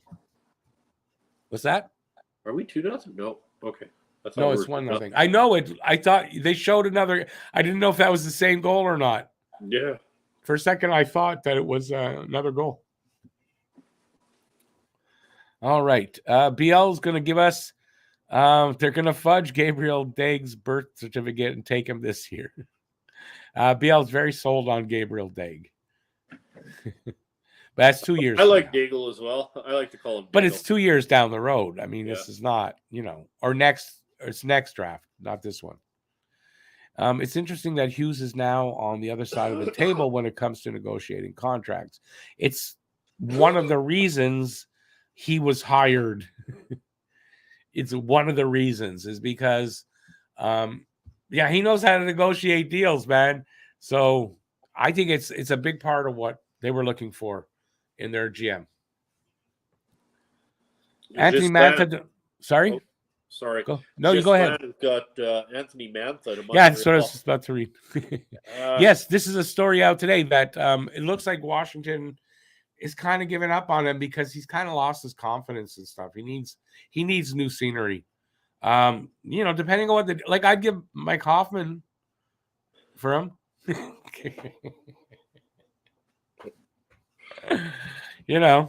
What's that? Are we 2-0? No. Okay. No, it's 1-0. I know it. I thought they showed another. I didn't know if that was the same goal or not. Yeah. For a second, I thought that it was another goal. All right. BL is going to give us. They're going to fudge Gabriel Daig's birth certificate and take him this year. BL is very sold on Gabriel Daig. But that's 2 years. I like Daigle as well. I like to call him Daigle. But it's 2 years down the road. I mean, This is not, it's next draft, not this one. It's interesting that Hughes is now on the other side of the table when it comes to negotiating contracts. It's one of the reasons he was hired. It's one of the reasons is because, he knows how to negotiate deals, man. So I think it's a big part of what they were looking for in their GM. Anthony Mantha. Sorry? Oh, sorry. No, you go ahead. Got Anthony Mantha. That's what I was about to read. Yes, this is a story out today that it looks like Washington is kind of giving up on him because he's kind of lost his confidence and stuff. He needs new scenery. Depending on what I'd give Mike Hoffman for him. Yeah,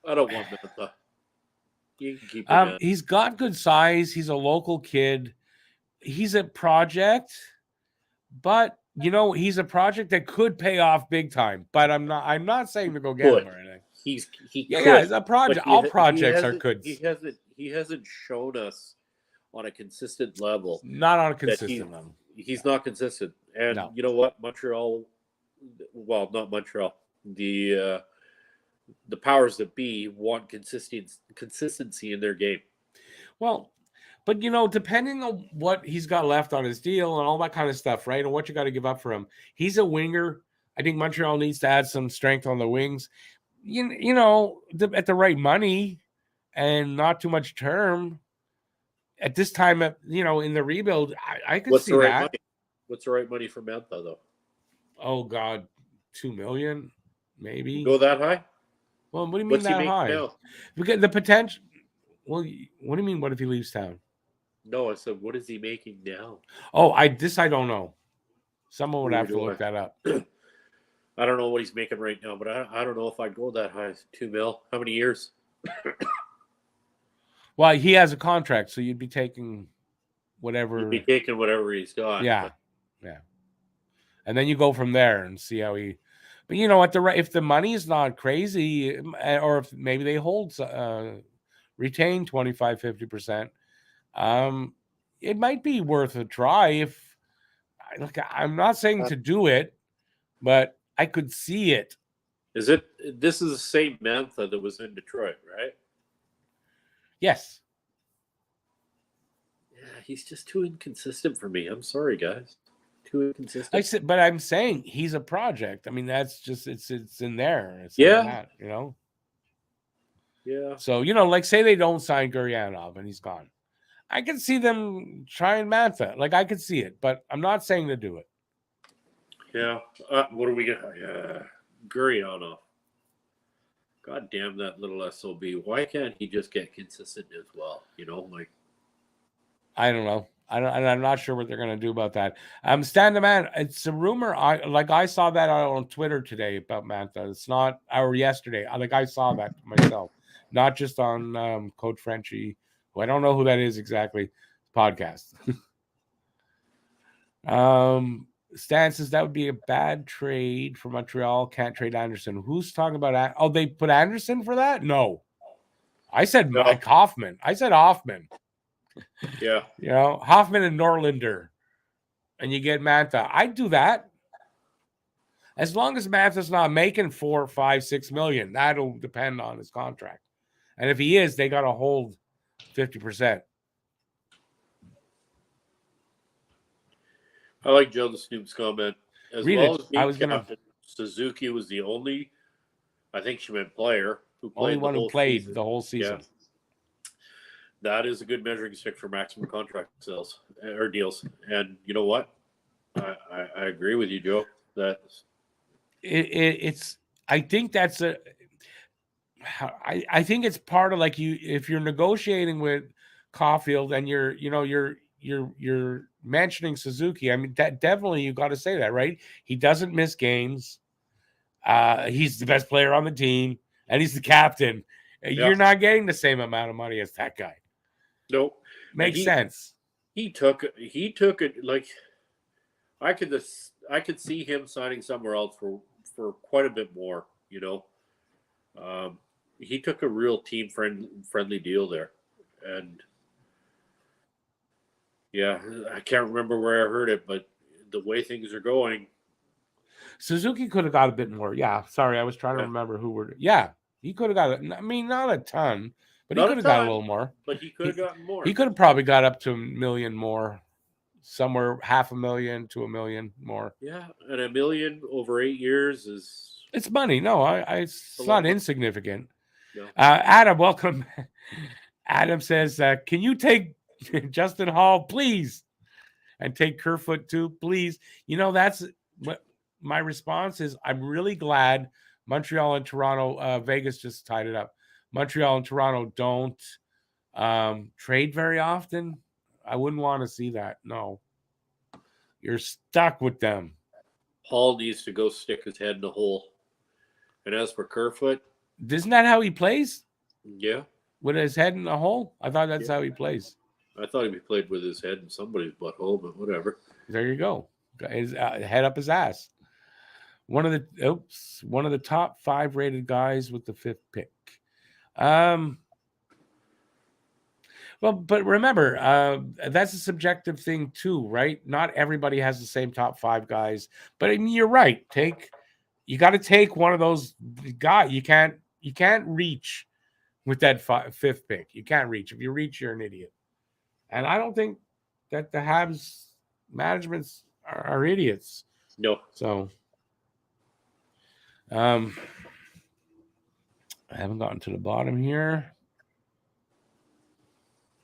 I don't want Mantha. You can keep him. He's got good size. He's a local kid. He's a project, but he's a project that could pay off big time. But I'm not saying to go get him or anything. He's a project. All projects are good. He hasn't shown us on a consistent level. Not on a consistent level. He's not consistent. And You know what? Montreal, well, not Montreal. The powers that be want consistency in their game. Well, but depending on what he's got left on his deal and all that kind of stuff, right? And what you got to give up for him. He's a winger. I think Montreal needs to add some strength on the wings. At the right money and not too much term. At this time, in the rebuild, I could see that. Money? What's the right money for Mantha, though? Oh God, $2 million, maybe. Go that high? Well, what do you mean that high? Now? Because the potential. Well, what do you mean? What if he leaves town? No, I said, what is he making now? Oh, I don't know. Someone would have Neither to do look that up. I don't know what he's making right now, but I don't know if I'd go that high. $2 million. How many years? Well, he has a contract, so you'd be taking whatever. You'd be taking whatever he's got. Yeah, But yeah. And then you go from there and see how he. But you know what? If the money is not crazy, or if maybe they retain 25-50%, it might be worth a try. If look, I'm not saying to do it, but I could see it. is it? This is the same Mantha that was in Detroit, right? Yes. Yeah, he's just too inconsistent for me. I'm sorry, guys. Too inconsistent. I said, but I'm saying he's a project. I mean, that's just it's in there. It's Yeah. in that, you know. Yeah. So like say they don't sign Guryanov and he's gone. I can see them trying Mantha. Like I could see it, but I'm not saying to do it. Yeah. What are we got? Guryanov. God damn that little SOB. Why can't he just get consistent as well? You know, like I don't know. I'm not sure what they're going to do about that. Stan the Man. It's a rumor. I saw that on Twitter today about Mantha. It's not, or yesterday. I saw that myself, not just on Coach Frenchie, who I don't know who that is exactly. Podcast. Stan says that would be a bad trade for Montreal. Can't trade Anderson. Who's talking about? Oh, they put Anderson for that? No, I said Mike Hoffman. I said Hoffman. Yeah. You know, Hoffman and Norlinder, and you get Mantha. I'd do that. As long as Mantha's not making 4, 5, 6 million, that'll depend on his contract. And if he is, they got to hold 50%. I like Joe Snoop's comment. As Read well it. as being I was gonna captain, Suzuki was the only, I think she meant player, who played only one the who whole played season. the whole season. Yeah. That is a good measuring stick for maximum contract sales or deals. And you know what? I agree with you, Joe. That's It's. I think that's a. I think it's part of like if you're negotiating with Caufield and you're mentioning Suzuki. I mean, that definitely you got to say that, right? He doesn't miss games. He's the best player on the team, and he's the captain. You're not getting the same amount of money as that guy. Nope. Makes sense. He took it like I could see him signing somewhere else for quite a bit more, you know. He took a real team friendly deal there. And yeah, I can't remember where I heard it, but the way things are going, Suzuki could have got a bit more. Yeah, sorry, I was trying to remember who were. Yeah, he could have got it. I mean, not a ton, but he could have got a little more. But he could have gotten more. He could have probably got up to $1 million more, somewhere $500,000 to $1 million more. Yeah, and $1 million over 8 years is it's money. No, it's not insignificant. No. Adam, welcome. Adam says, "Can you take Justin Hall, please, and take Kerfoot too, please?" You know, that's what my response is. I'm really glad Montreal and Toronto, Vegas just tied it up. Montreal and Toronto don't trade very often. I wouldn't want to see that. No, you're stuck with them. Hall needs to go stick his head in the hole. And as for Kerfoot, isn't that how he plays? Yeah. With his head in the hole? I thought that's how he plays. I thought he played with his head in somebody's butthole, but whatever. There you go. His head up his ass. One of the top 5 rated guys with the 5th pick. Well, but remember, that's a subjective thing too, right? Not everybody has the same top 5 guys. But I mean, you're right. You got to take one of those guys. You can't reach with that 5th pick. You can't reach. If you reach, you're an idiot. And I don't think that the Habs managements are idiots. No. So, I haven't gotten to the bottom here.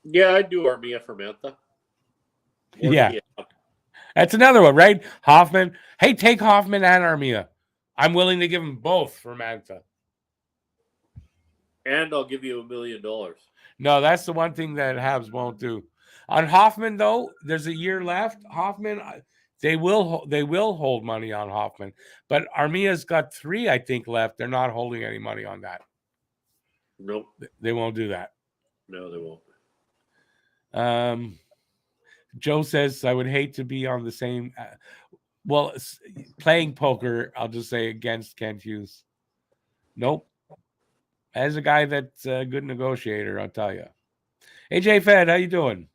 Yeah, I'd do Armia for Mantha. Yeah. That's another one, right? Hoffman. Hey, take Hoffman and Armia. I'm willing to give them both for Mantha. And I'll give you $1 million. No, that's the one thing that Habs won't do. On Hoffman, though, there's a year left. Hoffman, they will hold money on Hoffman, but Armia's got 3, I think, left. They're not holding any money on that. Nope. They won't do that. No, they won't. Joe says, I would hate to be on the same. Well, playing poker, I'll just say against Kent Hughes. Nope. As a guy that's a good negotiator, I'll tell you. AJ Fed, how you doing?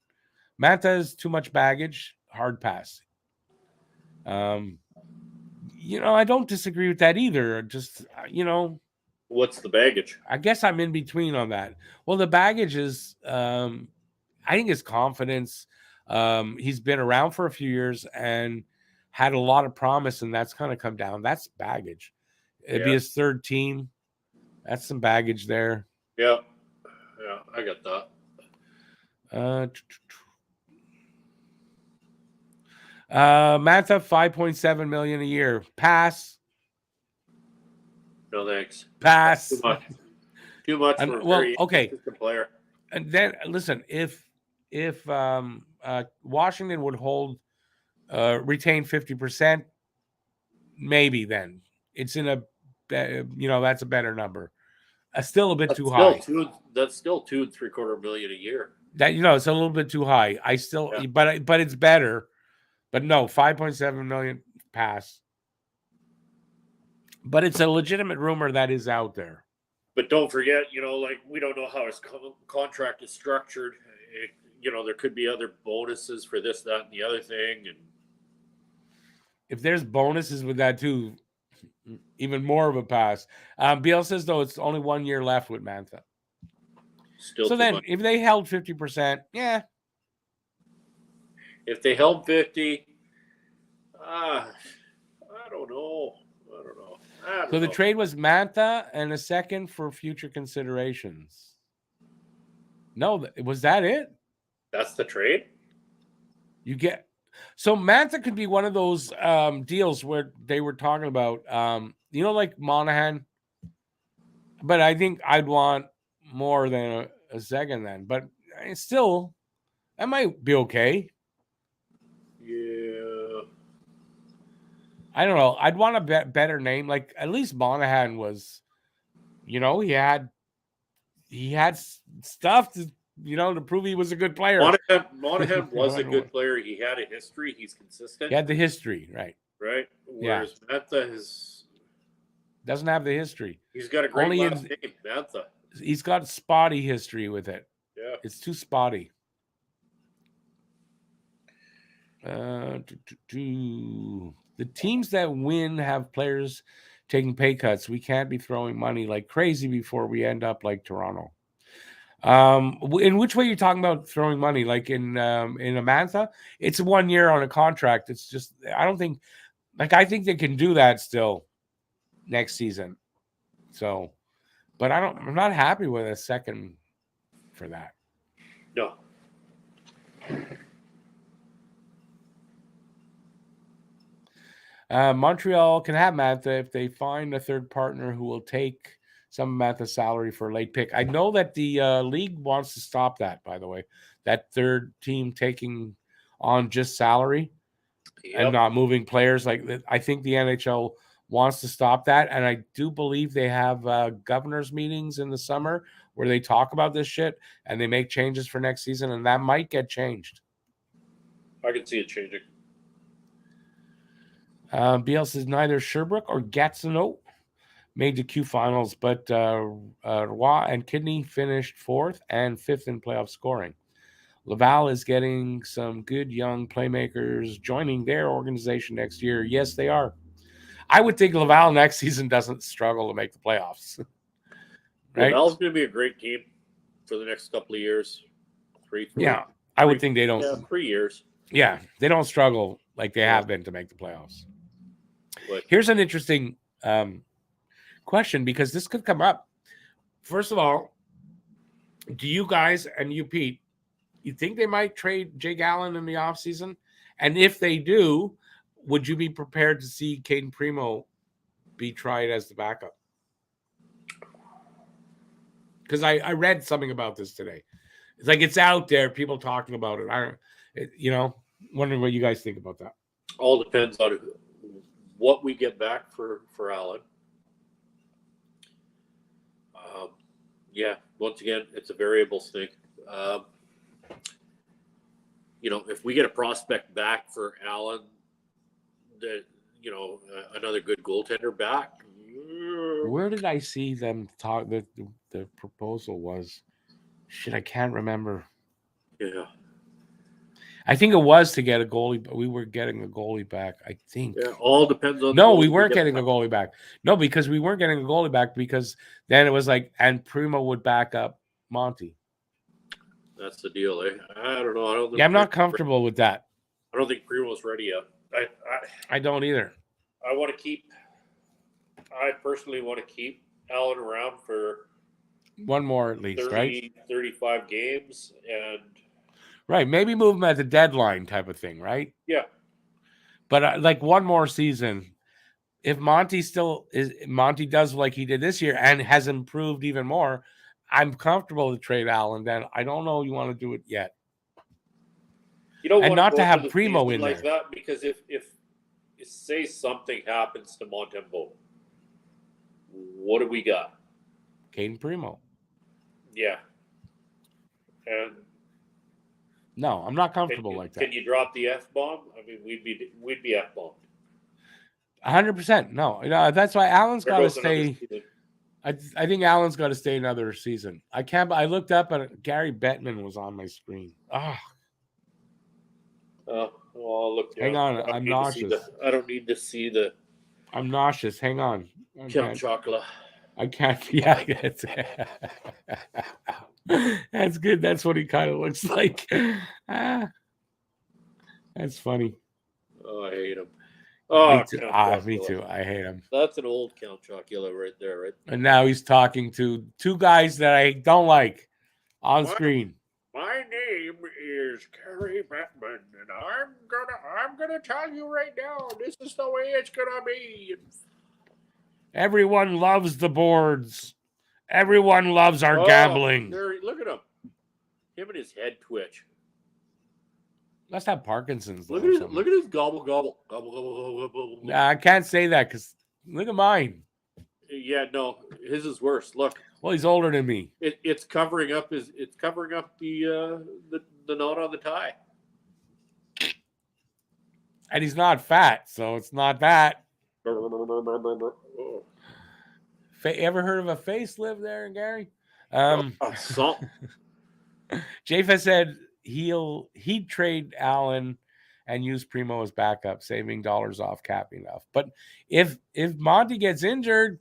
Manta has too much baggage. Hard pass. I don't disagree with that either. Just, What's the baggage? I guess I'm in between on that. Well, the baggage is, I think his confidence. He's been around for a few years and had a lot of promise, and that's kind of come down. That's baggage. It'd be his third team. That's some baggage there. Yeah, I got that. Mantha, $5.7 million a year. Pass. No thanks. Pass. Too much for a very consistent player. And then listen, if Washington would retain 50%, maybe then it's in that's a better number. Still a bit too high. That's still $2 3/4 million a year. That it's a little bit too high. But it's better. But no, 5.7 million pass. But it's a legitimate rumor that is out there. But don't forget, we don't know how his contract is structured. There could be other bonuses for this, that, and the other thing. And if there's bonuses with that too, even more of a pass. BL says, though, it's only 1 year left with Mantha. Still so then, if they held 50%, yeah. If they held 50, I don't know. So the trade was Mantha and a second for future considerations. No, was that it? That's the trade? So Mantha could be one of those deals where they were talking about, like Monahan. But I think I'd want more than a second then. But it's still, that might be okay. Yeah. I don't know. I'd want a better name. Like at least Monahan was, he had stuff to, to prove he was a good player. Monahan was a good player. He had a history. He's consistent. He had the history, right? Right. Whereas Mantha doesn't have the history. He's got a great last name, Mantha. He's got spotty history with it. Yeah. It's too spotty. The teams that win have players taking pay cuts. We can't be throwing money like crazy before we end up like Toronto. In which way you're talking about throwing money? Like in a Mantha, it's 1 year on a contract. It's just I think they can do that still next season. So, but I'm not happy with a second for that. No. Montreal can have Mantha if they find a third partner who will take some of Mantha's salary for a late pick. I know that the league wants to stop that, by the way, that third team taking on just salary and not moving players. Like I think the NHL wants to stop that, and I do believe they have governors meetings in the summer where they talk about this shit and they make changes for next season, and that might get changed. I can see it changing. BL says neither Sherbrooke or Gatineau made the Q finals, but Roy and Kidney finished 4th and 5th in playoff scoring. Laval is getting some good young playmakers joining their organization next year. Yes, they are. I would think Laval next season doesn't struggle to make the playoffs. Right? Laval's going to be a great team for the next couple of years. I would think they don't. Yeah, 3 years. Yeah, they don't struggle like they have been to make the playoffs. Here's an interesting question, because this could come up. First of all, do you guys and you, Pete, you think they might trade Jake Allen in the offseason? And if they do, would you be prepared to see Caden Primo be tried as the backup? Because I read something about this today. It's like it's out there, people talking about it. Wondering what you guys think about that. All depends on what we get back for Allen. Once again, it's a variables thing. If we get a prospect back for Allen, another good goaltender back. Where did I see them talk? The proposal was, I can't remember. Yeah. I think it was to get a goalie, but we were getting a goalie back, I think. Yeah, all depends on. No, we weren't getting a goalie back. No, because we weren't getting a goalie back because then it was like, and Primo would back up Monty. That's the deal, eh? I don't know. I don't. I'm not comfortable with that. I don't think Primo's ready yet. I don't either. I personally want to keep Allen around for one more at least, 35 games, and right, maybe move him at the deadline type of thing, right? Yeah. But like one more season, if Monty does like he did this year and has improved even more, I'm comfortable to trade Allen. Then I don't know you want to do it yet. You don't and want not to have Primo in like there that, because if say something happens to Montembeault, what do we got? Caden Primo. Yeah. And no, I'm not comfortable like that. Can you drop the F-bomb? I mean, we'd be F-bombed. 100%. No, that's why Allen's got to stay. I think Allen's got to stay another season. I looked up and Gary Bettman was on my screen. Well, look. Hang on, I'm nauseous. I don't need to see the. I'm nauseous. Hang on. Count Chocolate. I can't. Yeah, that's good. That's what he kind of looks like. That's funny. Oh, I hate him. Me too. I hate him. That's an old Count Chocula right there, right? And now he's talking to two guys that I don't like on screen. My name is Gary Bettman, and I'm gonna tell you right now, this is the way it's gonna be. Everyone loves the boards. Everyone loves our gambling. Look at him. Him and his head twitch. Must have Parkinson's. Look at his gobble gobble gobble gobble gobble. Nah, I can't say that because look at mine. Yeah, no, his is worse. Look. Well, he's older than me. It's covering up the knot on the tie. And he's not fat, so it's not that. Ever heard of a facelift there, Gary? Jafa said he'd trade Allen and use Primo as backup, saving dollars off cap enough. But if Monty gets injured,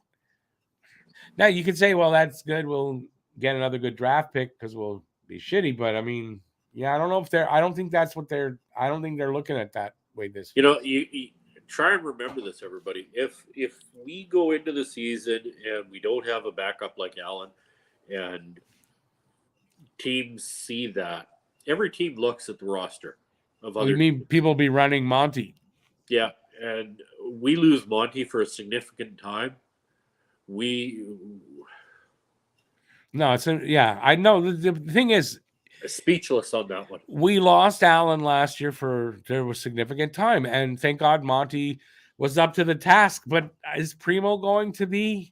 now you could say, well, that's good. We'll get another good draft pick because we'll be shitty. But I mean, I don't know if I don't think that's what I don't think they're looking at that way this year. You try and remember this, everybody. If we go into the season and we don't have a backup like Allen, and teams see that, every team looks at the roster of other. You mean people be running Monty? Yeah, and we lose Monty for a significant time. I know. The thing is, speechless on that one. We lost Allen last year there was significant time, and thank God Monty was up to the task. But is Primo going to be?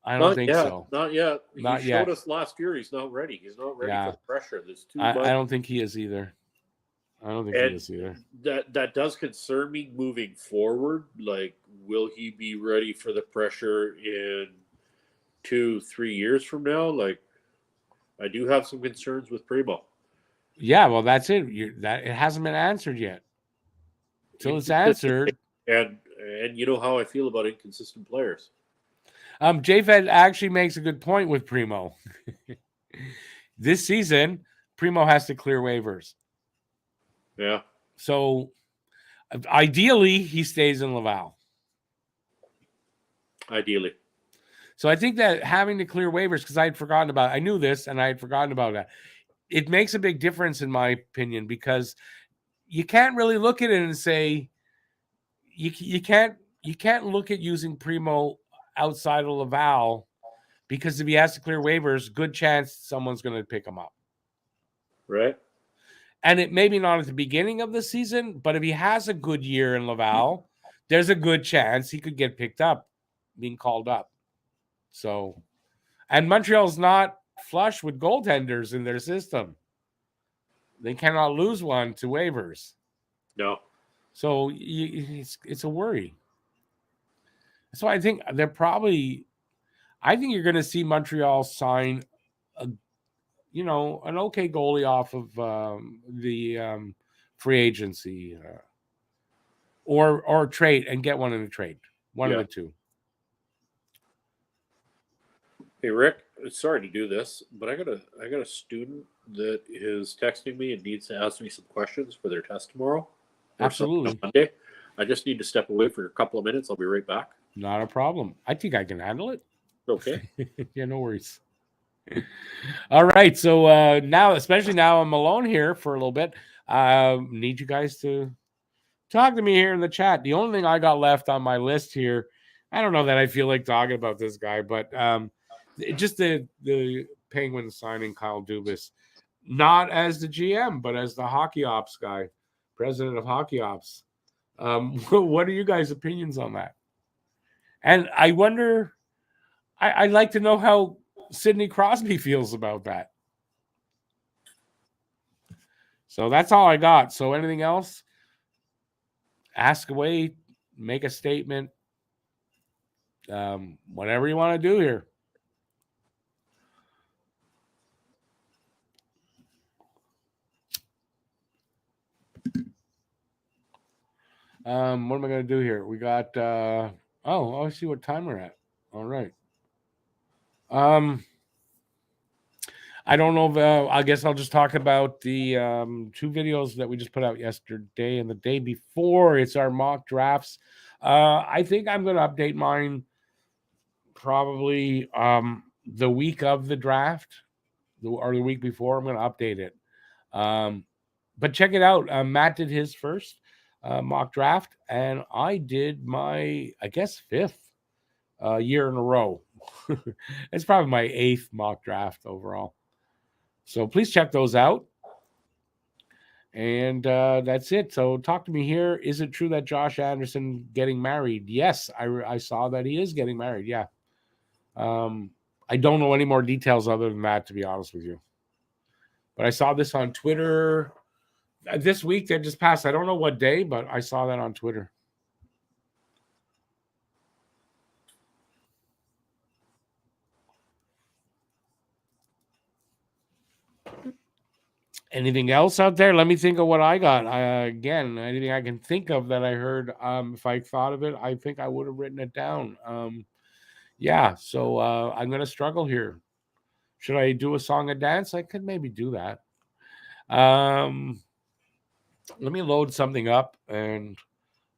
I don't think so. Not yet. He showed us last year he's not ready. He's not ready for the pressure. There's too much. I don't think he is either. That does concern me moving forward. Like, will he be ready for the pressure in 2-3 years from now? Like, I do have some concerns with Primo. Yeah, well, that's it. It hasn't been answered yet. Until it's answered. And you know how I feel about inconsistent players. JFed actually makes a good point with Primo. This season, Primo has to clear waivers. Yeah. So, ideally, he stays in Laval. Ideally. So I think that having to clear waivers, because I had forgotten about it. I knew this and I had forgotten about that. It makes a big difference, in my opinion, because you can't really look at it and say you can't look at using Primo outside of Laval, because if he has to clear waivers, good chance someone's going to pick him up. Right. And it maybe not at the beginning of the season, but if he has a good year in Laval, there's a good chance he could get picked up, being called up. So, and Montreal's not flush with goaltenders in their system. They cannot lose one to waivers. No. So it's a worry. So I think they're probably. I think you're going to see Montreal sign an okay goalie off of the free agency, or trade and get one in a trade. One of the two. Hey Rick, sorry to do this, but I got a student that is texting me and needs to ask me some questions for their test tomorrow. Absolutely. Monday. I just need to step away for a couple of minutes. I'll be right back. Not a problem. I think I can handle it. Okay. Yeah, no worries. All right. So now, especially now I'm alone here for a little bit. Need you guys to talk to me here in the chat. The only thing I got left on my list here, I don't know that I feel like talking about this guy, but just the Penguins signing Kyle Dubas, not as the GM, but as the hockey ops guy, president of hockey ops. What are you guys' opinions on that? And I wonder, I'd like to know how Sidney Crosby feels about that. So that's all I got. So anything else? Ask away, make a statement, whatever you want to do here. What am I going to do here? We got, I see what time we're at. All right. I don't know if, I guess I'll just talk about the 2 videos that we just put out yesterday and the day before. It's our mock drafts. I think I'm going to update mine probably the week of the draft or the week before. I'm going to update it. But check it out. Matt did his first mock draft, and I did my, I guess, 5th year in a row. It's probably my 8th mock draft overall. So please check those out. And that's it. So talk to me here. Is it true that Josh Anderson getting married? Yes, I saw that he is getting married. Yeah. I don't know any more details other than that, to be honest with you. But I saw this on Twitter this week that just passed. I don't know what day, but I saw that on Twitter. Anything else out there? Let me think of what I got. Again, anything I can think of that I heard. If I thought of it, I think I would have written it down. Yeah, so I'm going to struggle here. Should I do a song and dance? I could maybe do that. Let me load something up, and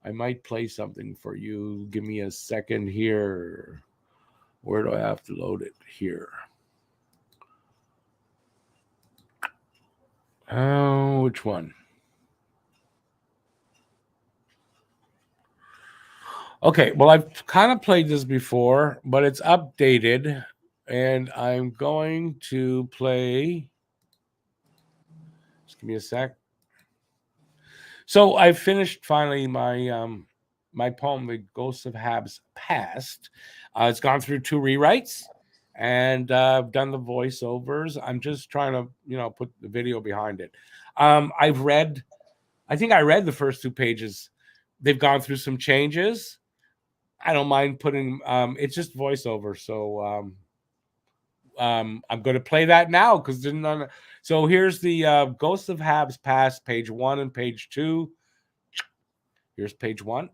I might play something for you. Give me a second here. Where do I have to load it? Here. Oh, which one? Okay, well, I've kind of played this before, but it's updated, and I'm going to play. Just give me a sec. So I finished finally my poem, "The Ghosts of Habs Past." It's gone through 2 rewrites, and I've done the voiceovers. I'm just trying to, put the video behind it. I think I read the first 2 pages. They've gone through some changes. I don't mind putting, it's just voiceover. So I'm going to play that now because so here's the Ghosts of Habs Past, page 1 and page 2. Here's page 1.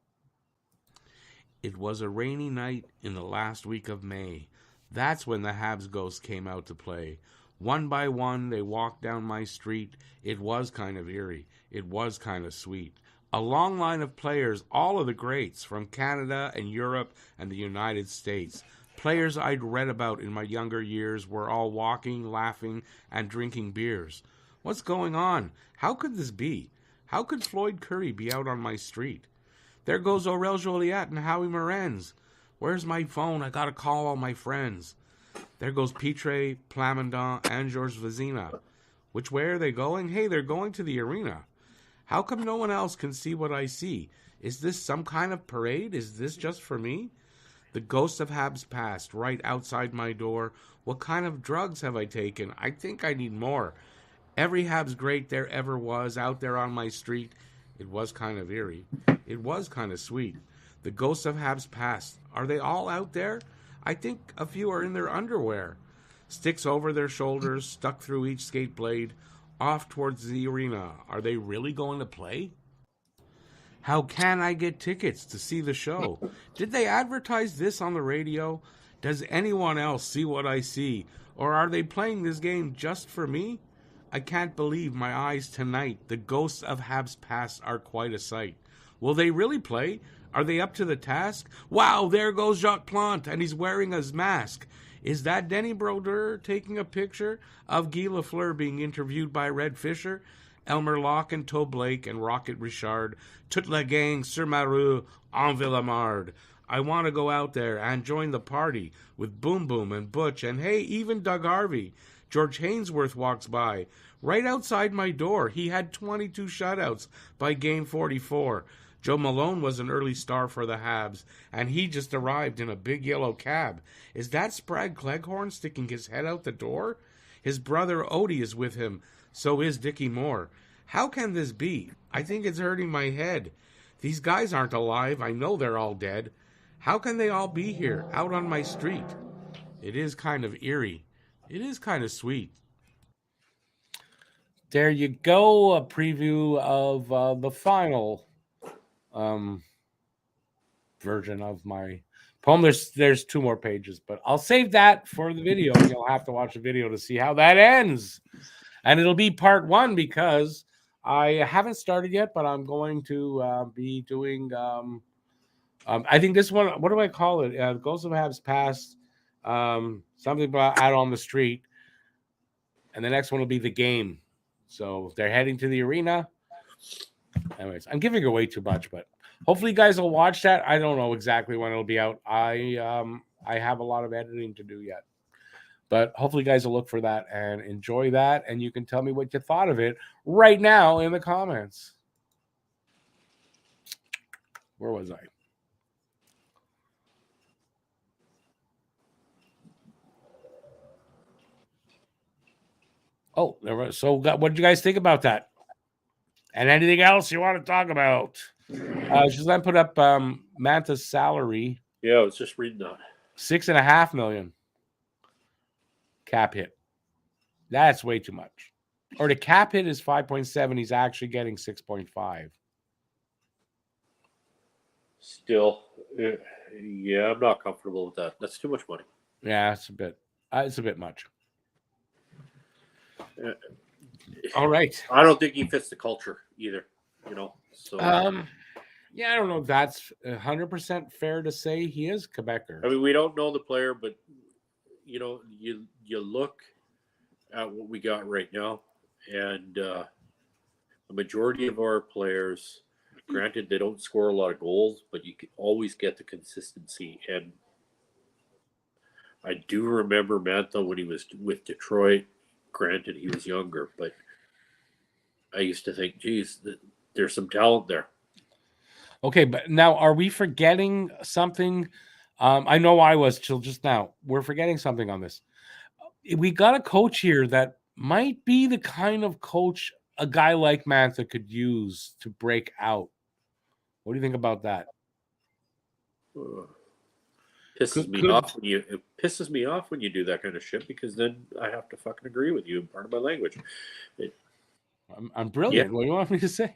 It was a rainy night in the last week of May. That's when the Habs ghosts came out to play. One by one, they walked down my street. It was kind of eerie. It was kind of sweet. A long line of players, all of the greats from Canada and Europe and the United States. Players I'd read about in my younger years were all walking, laughing, and drinking beers. What's going on? How could this be? How could Floyd Curry be out on my street? There goes Aurel Joliet and Howie Morenz. Where's my phone? I gotta call all my friends. There goes Pitre, Plamondon, and Georges Vezina. Which way are they going? Hey, they're going to the arena. How come no one else can see what I see? Is this some kind of parade? Is this just for me? The ghosts of Habs passed right outside my door. What kind of drugs have I taken? I think I need more. Every Habs great there ever was out there on my street. It was kind of eerie. It was kind of sweet. The ghosts of Habs passed. Are they all out there? I think a few are in their underwear. Sticks over their shoulders, stuck through each skate blade, off towards the arena. Are they really going to play? How can I get tickets to see the show? Did they advertise this on the radio? Does anyone else see what I see? Or are they playing this game just for me? I can't believe my eyes tonight. The ghosts of Habs past are quite a sight. Will they really play? Are they up to the task? Wow, there goes Jacques Plante, and he's wearing his mask. Is that Denny Brodeur taking a picture of Guy Lafleur being interviewed by Red Fisher? Elmer Locke and Toe Blake and Rocket Richard, toute la gang sur ma rue en Villemard. I want to go out there and join the party with Boom Boom and Butch and hey, even Doug Harvey. George Hainsworth walks by. Right outside my door, he had 22 shutouts by game 44. Joe Malone was an early star for the Habs, and he just arrived in a big yellow cab. Is that Sprague Cleghorn sticking his head out the door? His brother Odie is with him. So is Dickie Moore. How can this be? I think it's hurting my head. These guys aren't alive. I know they're all dead. How can they all be here, out on my street? It is kind of eerie. It is kind of sweet. There you go. A preview of the final version of my poem. There's 2 more pages, but I'll save that for the video. You'll have to watch the video to see how that ends. And it'll be part 1 because I haven't started yet, but I'm going to be doing, I think this one, what do I call it? Ghosts of Habs Past, something about out on the street. And the next one will be the game. So they're heading to the arena. Anyways, I'm giving away too much, but hopefully you guys will watch that. I don't know exactly when it'll be out. I have a lot of editing to do yet. But hopefully you guys will look for that and enjoy that. And you can tell me what you thought of it right now in the comments. Where was I? Oh, there was. So what did you guys think about that? And anything else you want to talk about? Shazam put up Manta's salary. Yeah, I was just reading that. $6.5 million. Cap hit. That's way too much. Or the cap hit is 5.7. He's actually getting 6.5. Still, yeah, I'm not comfortable with that. That's too much money. Yeah, it's a bit much. All right. I don't think he fits the culture either. So yeah, I don't know if that's 100% fair to say. He is Quebecer. I mean, we don't know the player, but you look at what we got right now, and the majority of our players, granted, they don't score a lot of goals, but you can always get the consistency. And I do remember Mantha when he was with Detroit. Granted, he was younger, but I used to think, geez, there's some talent there. Okay, but now are we forgetting something? I know I was till just now. We're forgetting something on this. We got a coach here that might be the kind of coach a guy like Mantha could use to break out. What do you think about that? It pisses me off when you do that kind of shit, because then I have to fucking agree with you in part of my language. I'm brilliant. Yeah. What do you want me to say?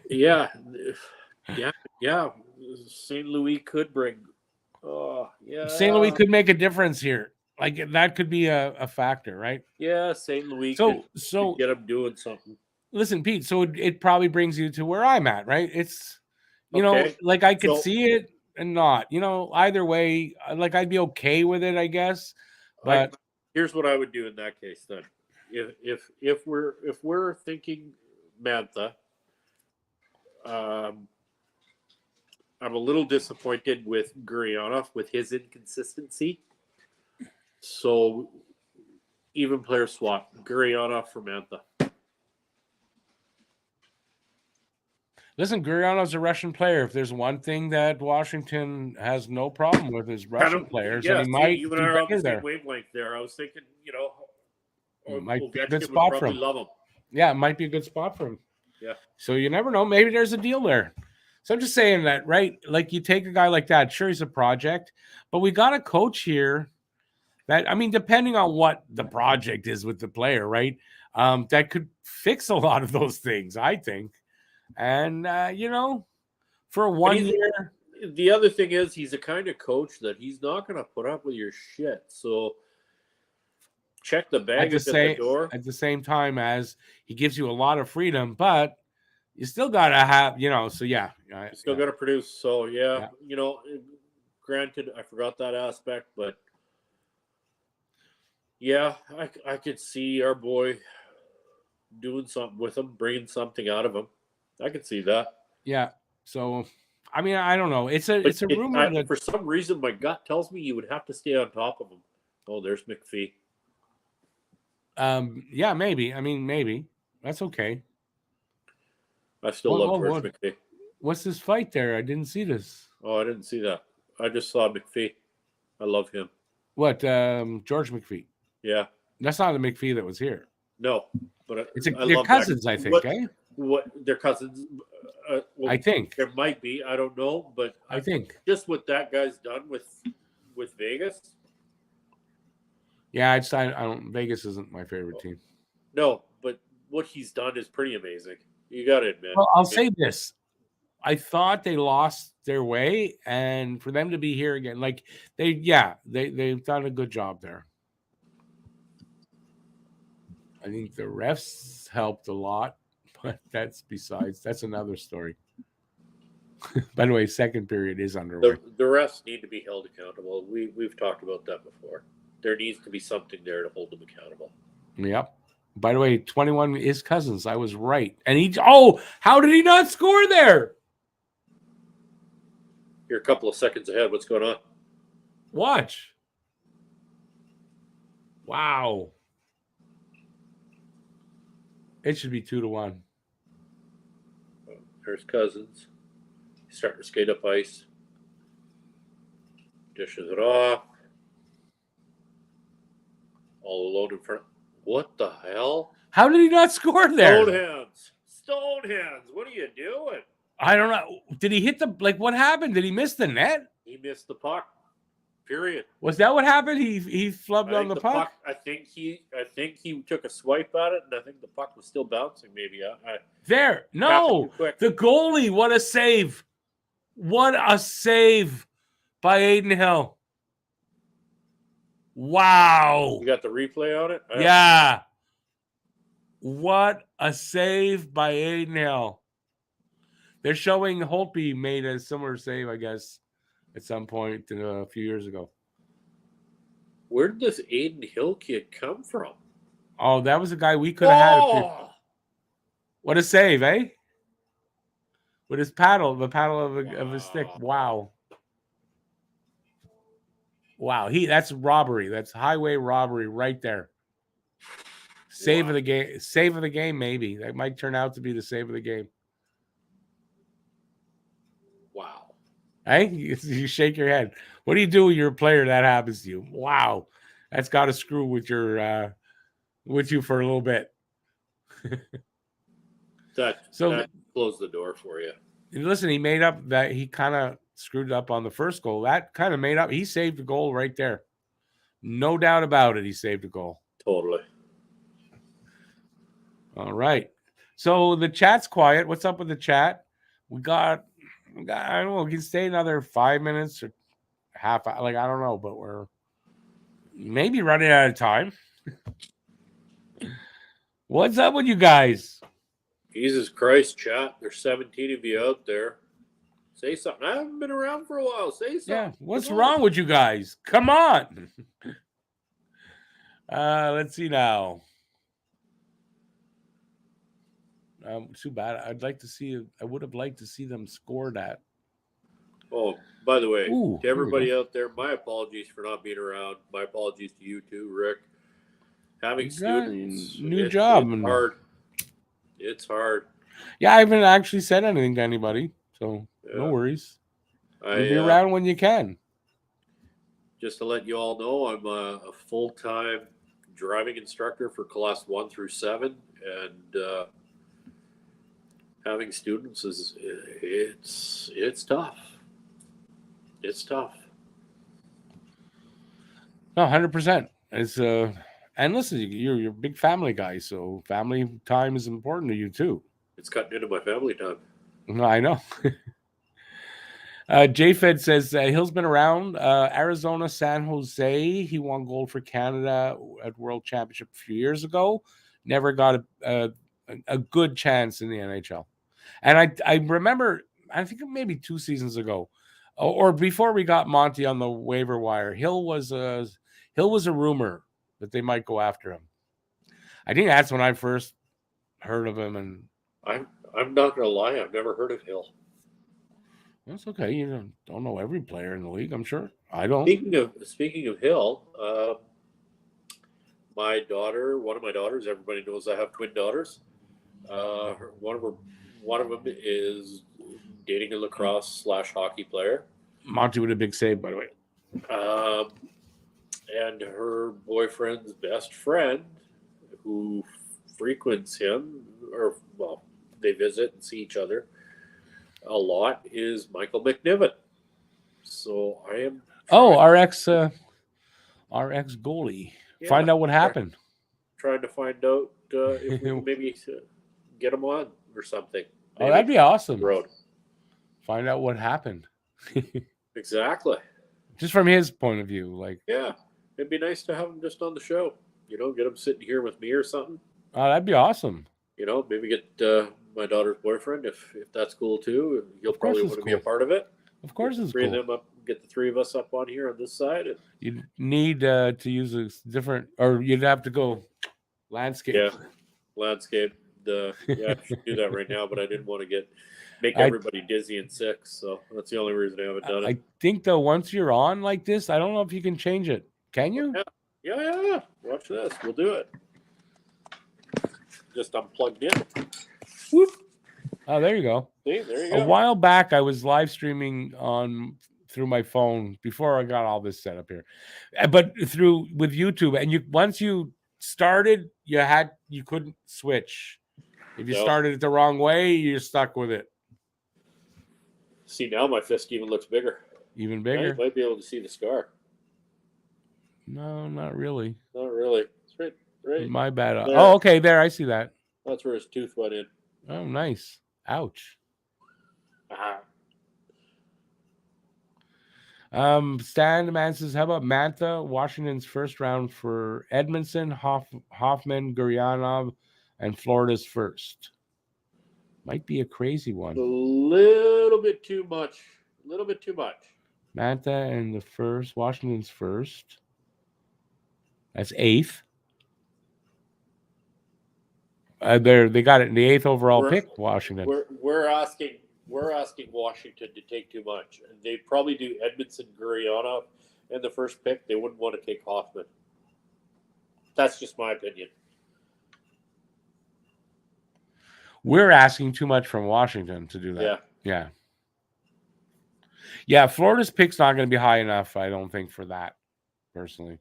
yeah. St. Louis could bring. Oh, yeah. St. Louis could make a difference here. Like that could be a factor, right? Yeah, St. Louis could get them doing something. Listen, Pete. So it probably brings you to where I'm at, right? It's like I could see it and not. Either way, like I'd be okay with it, I guess. But here's what I would do in that case then. If we're thinking Mantha, I'm a little disappointed with Gurianov with his inconsistency. So even player swap. Gurianov for Mantha. Listen, Guryanov's a Russian player. If there's one thing that Washington has no problem with is Russian players, and he might you do and I are on the better same there. wavelength there. I was thinking, Might be a good Ovechkin spot would for probably him. love him. Yeah, it might be a good spot for him. Yeah. So you never know. Maybe there's a deal there. So I'm just saying that, right? Like you take a guy like that, sure, he's a project, but we got a coach here that, I mean, depending on what the project is with the player, right? That could fix a lot of those things, I think. And, for 1 year. The other thing is he's the kind of coach that he's not going to put up with your shit. So check the bag at the door. At the same time as he gives you a lot of freedom, but you still got to have, so yeah. You still got to produce. So, granted, I forgot that aspect, but yeah, I could see our boy doing something with him, bringing something out of him. I could see that. Yeah. So, I mean, I don't know. It's a rumor that for some reason my gut tells me you would have to stay on top of him. Oh, there's McPhee. Yeah, maybe. I mean, maybe. That's okay. I still love George McPhee. What's this fight there? I didn't see this. Oh, I didn't see that. I just saw McPhee. I love him. What? George McPhee? Yeah. That's not the McPhee that was here. No, but they're cousins, I think. What they're cousins? I think there might be. I don't know, but I think just what that guy's done with Vegas. Yeah, I don't. Vegas isn't my favorite team. No, but what he's done is pretty amazing. You got to admit. Well, I'll say this: I thought they lost their way, and for them to be here again, like they've done a good job there. I think the refs helped a lot, but that's another story. By the way, second period is underway. The refs need to be held accountable. We've talked about that before. There needs to be something there to hold them accountable. Yep. By the way, 21 is Cousins. I was right. And how did he not score there? You're a couple of seconds ahead. What's going on? Watch. Wow. It should be 2-1. There's Cousins. He's starting to skate up ice. Dishes it off. All alone in front. What the hell? How did he not score there? Stonehands. What are you doing? I don't know. Did he hit what happened? Did he miss the net? He missed the puck. Period. Was that what happened? He flubbed on the puck? I think he took a swipe at it, and I think the puck was still bouncing. Maybe there. No, the goalie. What a save! What a save by Aiden Hill! Wow. You got the replay on it? Yeah. What a save by Aiden Hill. They're showing Holtby made a similar save, I guess, at some point a few years ago. Where did this Aiden Hill kid come from? Oh, that was a guy we could have had. What a save, eh? With his paddle, the paddle of his stick. Wow. Wow, that's robbery. That's highway robbery right there. Save of the game. Save of the game, maybe. That might turn out to be the save of the game. Wow. Hey, you shake your head. What do you do when you're a player that happens to you? Wow. That's got to screw with you for a little bit. that closed the door for you. Listen, he made up that he kind of screwed up on the first goal. That kind of made up. He saved a goal right there. No doubt about it. He saved a goal. Totally. All right. So the chat's quiet. What's up with the chat? We got I don't know. We can stay another 5 minutes or half. I don't know, but we're maybe running out of time. What's up with you guys? Jesus Christ, chat. There's 17 of you out there. Say something. I haven't been around for a while. Say something. Yeah, what's wrong with you guys? Come on. Let's see now. Too bad. I would have liked to see them score that. Oh, by the way, to everybody out there, my apologies for not being around. My apologies to you too, Rick. having students, new job. It's hard. It's hard. Yeah, I haven't actually said anything to anybody, so no Yeah. worries. You'll be around when you can. Just to let you all know, I'm a full-time driving instructor for class 1 through 7, and having students it's tough. It's tough. No, 100%. It's and listen, you're a big family guy, so family time is important to you too. It's cutting into my family time. No, I know. JFed says Hill's been around. Arizona, San Jose. He won gold for Canada at World Championship a few years ago. Never got a good chance in the NHL. And I remember, I think maybe 2 seasons ago, or before we got Monty on the waiver wire, Hill was a rumor that they might go after him. I think that's when I first heard of him. And I'm not gonna lie, I've never heard of Hill. That's okay. You don't know every player in the league, I'm sure. I don't. Speaking of Hill, my daughter, one of my daughters, everybody knows I have twin daughters. One of them is dating a lacrosse/hockey player. Monty with a big save, by the way. And her boyfriend's best friend, who frequents him, they visit and see each other a lot, is Michael McNiven. So I am. Our ex goalie. Yeah, find out what happened. Trying to find out if we can maybe get him on or something. Maybe. That'd be awesome. Road. Find out what happened. Exactly. Just from his point of view, like. Yeah, it'd be nice to have him just on the show. Get him sitting here with me or something. Oh, that'd be awesome. Maybe get my daughter's boyfriend if that's cool too. You'll probably want to be a part of it. Of course, it's cool. Them up, get the 3 of us up on here on this side. You need to use a different, or you'd have to go landscape. Yeah, landscape. I should do that right now, but I didn't want to make everybody dizzy and sick, so that's the only reason I haven't done it. I think though, once you're on like this, I don't know if you can change it. Can you? Yeah. Watch this. We'll do it. Just unplugged in. Whoop. Oh, there you go. See, there you go. A while back, I was live streaming through my phone before I got all this set up here, but with YouTube. And once you started, you couldn't switch. If you started it the wrong way, you're stuck with it. See, now my fist even looks bigger. Even bigger. You might be able to see the scar. No, not really. Not really. It's right. My bad. There. Oh, okay. There, I see that. That's where his tooth went in. Oh, nice. Ouch. Stan the man says, how about Mantha, Washington's first round for Edmondson, Hoffman, Guryanov, and Florida's first? Might be a crazy one. A little bit too much. Mantha and the first, Washington's first. That's 8th. They got it in the 8th overall pick, Washington. We're asking Washington to take too much. And they'd probably do Edmondson, Guryanov in the first pick. They wouldn't want to take Hoffman. That's just my opinion. We're asking too much from Washington to do that. Yeah. Florida's pick's not going to be high enough, I don't think, for that, personally.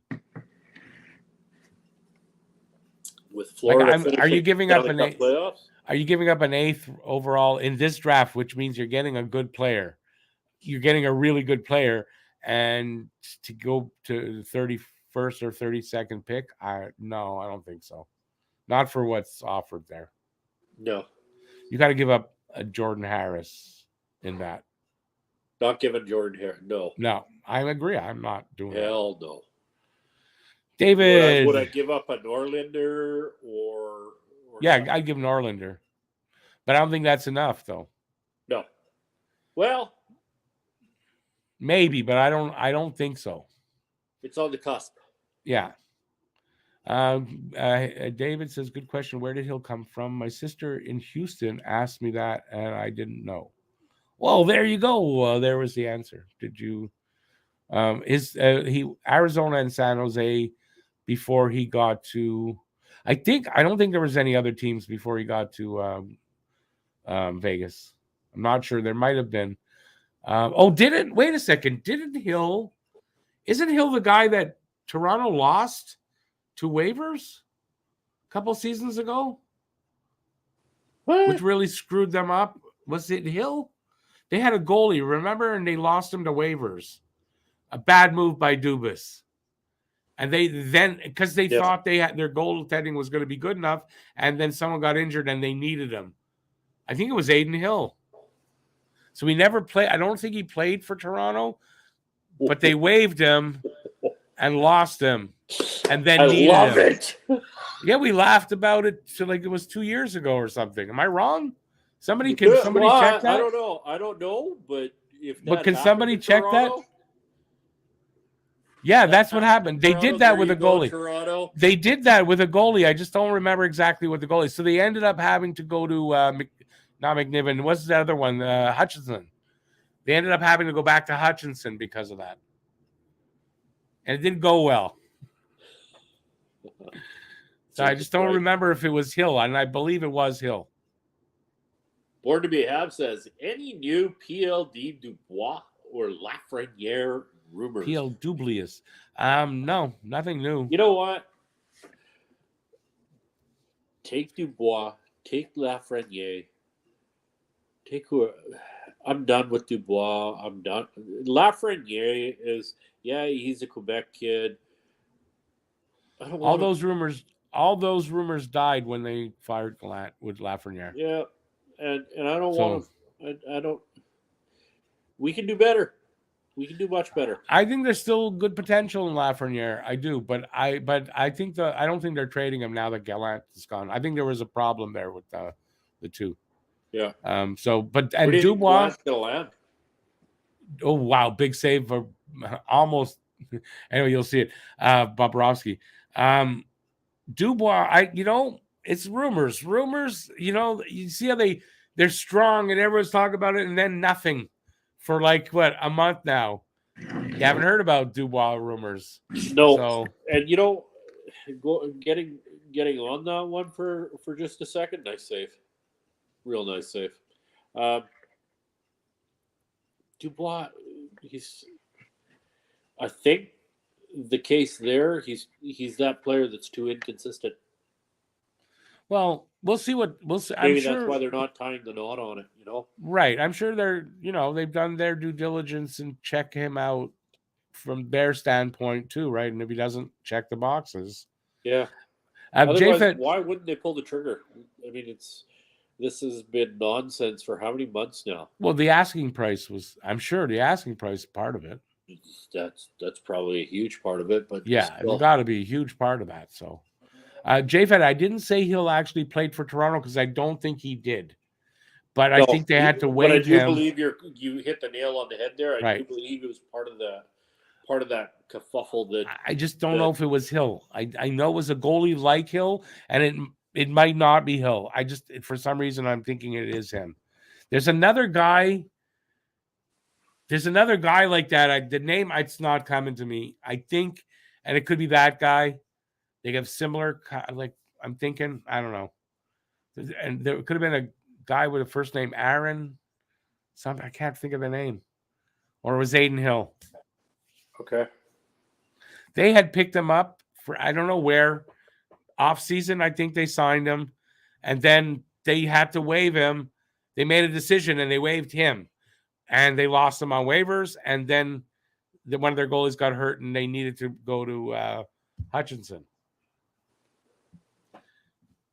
With Florida, are you giving up an 8th? Playoffs? Are you giving up an 8th overall in this draft, which means you're getting a good player? You're getting a really good player, and to go to the 31st or 32nd pick? No, I don't think so. Not for what's offered there. No. You got to give up a Jordan Harris in that. Not giving Jordan Harris. No, I agree. I'm not doing Hell no. David. Would I give up a Norlinder or yeah, I'd give Norlinder. But I don't think that's enough, though. No. Well, maybe, but I don't think so. It's on the cusp. Yeah. David says, good question. Where did Hill come from? My sister in Houston asked me that, and I didn't know. Well, there you go. There was the answer. Did you? Arizona and San Jose before he got to. I don't think there was any other teams before he got to Vegas. I'm not sure. There might have been. Wait a second. Isn't Hill the guy that Toronto lost to waivers a couple seasons ago? What? Which really screwed them up. Was it Hill? They had a goalie, remember? And they lost him to waivers. A bad move by Dubas. And they then, because they thought their goaltending was going to be good enough, and then someone got injured and they needed him. I think it was Aiden Hill. So he never played. I don't think he played for Toronto, but they waived him and lost him, and then needed him. It. Yeah, we laughed about it like it was 2 years ago or something. Am I wrong? Somebody check that? I don't know, but can somebody check that? Yeah, that's what happened. They did that with a goalie. Toronto. They did that with a goalie. I just don't remember exactly what the goalie. So they ended up having to go to not McNiven. What's the other one? Hutchinson. They ended up having to go back to Hutchinson because of that, and it didn't go well. So I just don't remember if it was Hill, and I believe it was Hill. Born to be a Habs says, any new PLD Dubois or Lafreniere rumors? PL Dublius. No, nothing new. You know what? Take Dubois, take Lafreniere, take who. I'm done with Dubois. I'm done. Lafreniere is, he's a Quebec kid. All those rumors died when they fired Gallant with Lafreniere. Yeah, and I don't want to. I don't. We can do better. We can do much better. I think there's still good potential in Lafreniere. I do, but I think I don't think they're trading him now that Gallant is gone. I think there was a problem there with the two. Yeah. And Dubois. Gallant? Oh wow, big save for almost. Anyway, you'll see it. Bobrovsky. Dubois. It's rumors. Rumors. You see how they're strong and everyone's talking about it, and then nothing for a month now. You haven't heard about Dubois rumors. No. So, and getting on that one for just a second. Nice save. Real nice save. Dubois, I think the case there, he's that player that's too inconsistent. Well, we'll see what we'll see. Maybe that's why they're not tying the knot on it, Right. I'm sure they've done their due diligence and check him out from their standpoint too, right? And if he doesn't check the boxes. Yeah. Otherwise, why wouldn't they pull the trigger? I mean, this has been nonsense for how many months now? Well, the asking price was, I'm sure the asking price is part of it. That's probably a huge part of it, but yeah, it's got to be a huge part of that. So JFed, I didn't say he'll actually played for Toronto because I don't think he did. But I think they had to waive him. But I do believe you hit the nail on the head there. I do believe it was part of that kerfuffle. That I just don't know if it was Hill. I know it was a goalie like Hill, and it might not be Hill. I just, for some reason, I'm thinking it is him. There's another guy like that. The name, it's not coming to me. I think, and it could be that guy. They have similar, I'm thinking, I don't know. And there could have been a guy with a first name Aaron. Something I can't think of the name. Or it was Aiden Hill. Okay. They had picked him up for I don't know where. Off season, I think they signed him, and then they had to waive him. They made a decision and they waived him, and they lost him on waivers. And then one of their goalies got hurt, and they needed to go to Hutchinson.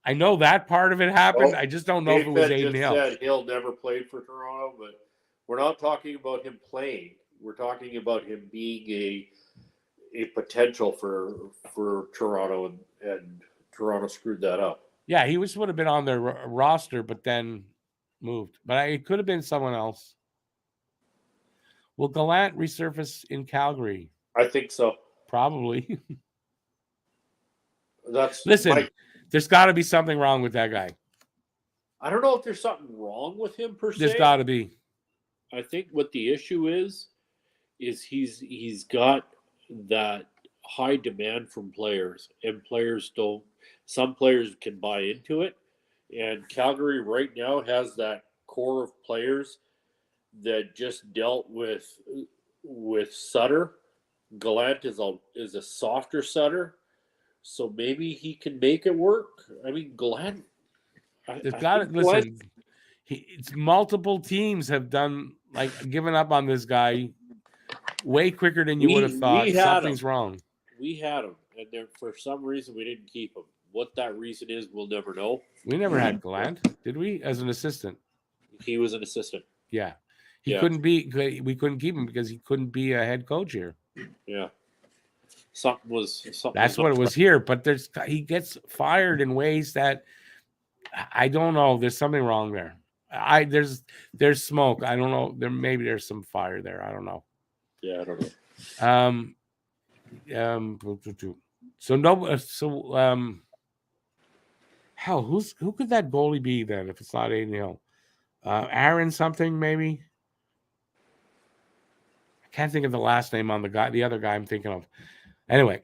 I know that part of it happened. I just don't know if it was Aiden Hill. Said Hill never played for Toronto, but we're not talking about him playing. We're talking about him being a potential for Toronto, and Toronto screwed that up. Yeah, he would have been on their roster, but then moved. But it could have been someone else. Will Gallant resurface in Calgary? I think so. Probably. Listen, there's got to be something wrong with that guy. I don't know if there's something wrong with him per se. There's got to be. I think what the issue is he's got that high demand from players, and players don't. Some players can buy into it, and Calgary right now has that core of players that just dealt with Sutter. Gallant is a softer Sutter, so maybe he can make it work. I mean, Gallant. They've got it. Listen, it's multiple teams have done given up on this guy way quicker than you would have thought. Something's wrong. We had him, and there, for some reason we didn't keep him. What that reason is, we'll never know. We never had Gallant, did we? As an assistant, he was an assistant. Yeah, he couldn't be. We couldn't keep him because he couldn't be a head coach here. Yeah, something. That's what it was here. But he gets fired in ways that I don't know. There's something wrong there. There's smoke. I don't know. There's some fire there. I don't know. Yeah, I don't know. Hell, who could that goalie be then if it's not Aiden Hill? Aaron something maybe. I can't think of the last name on the other guy I'm thinking of. Anyway,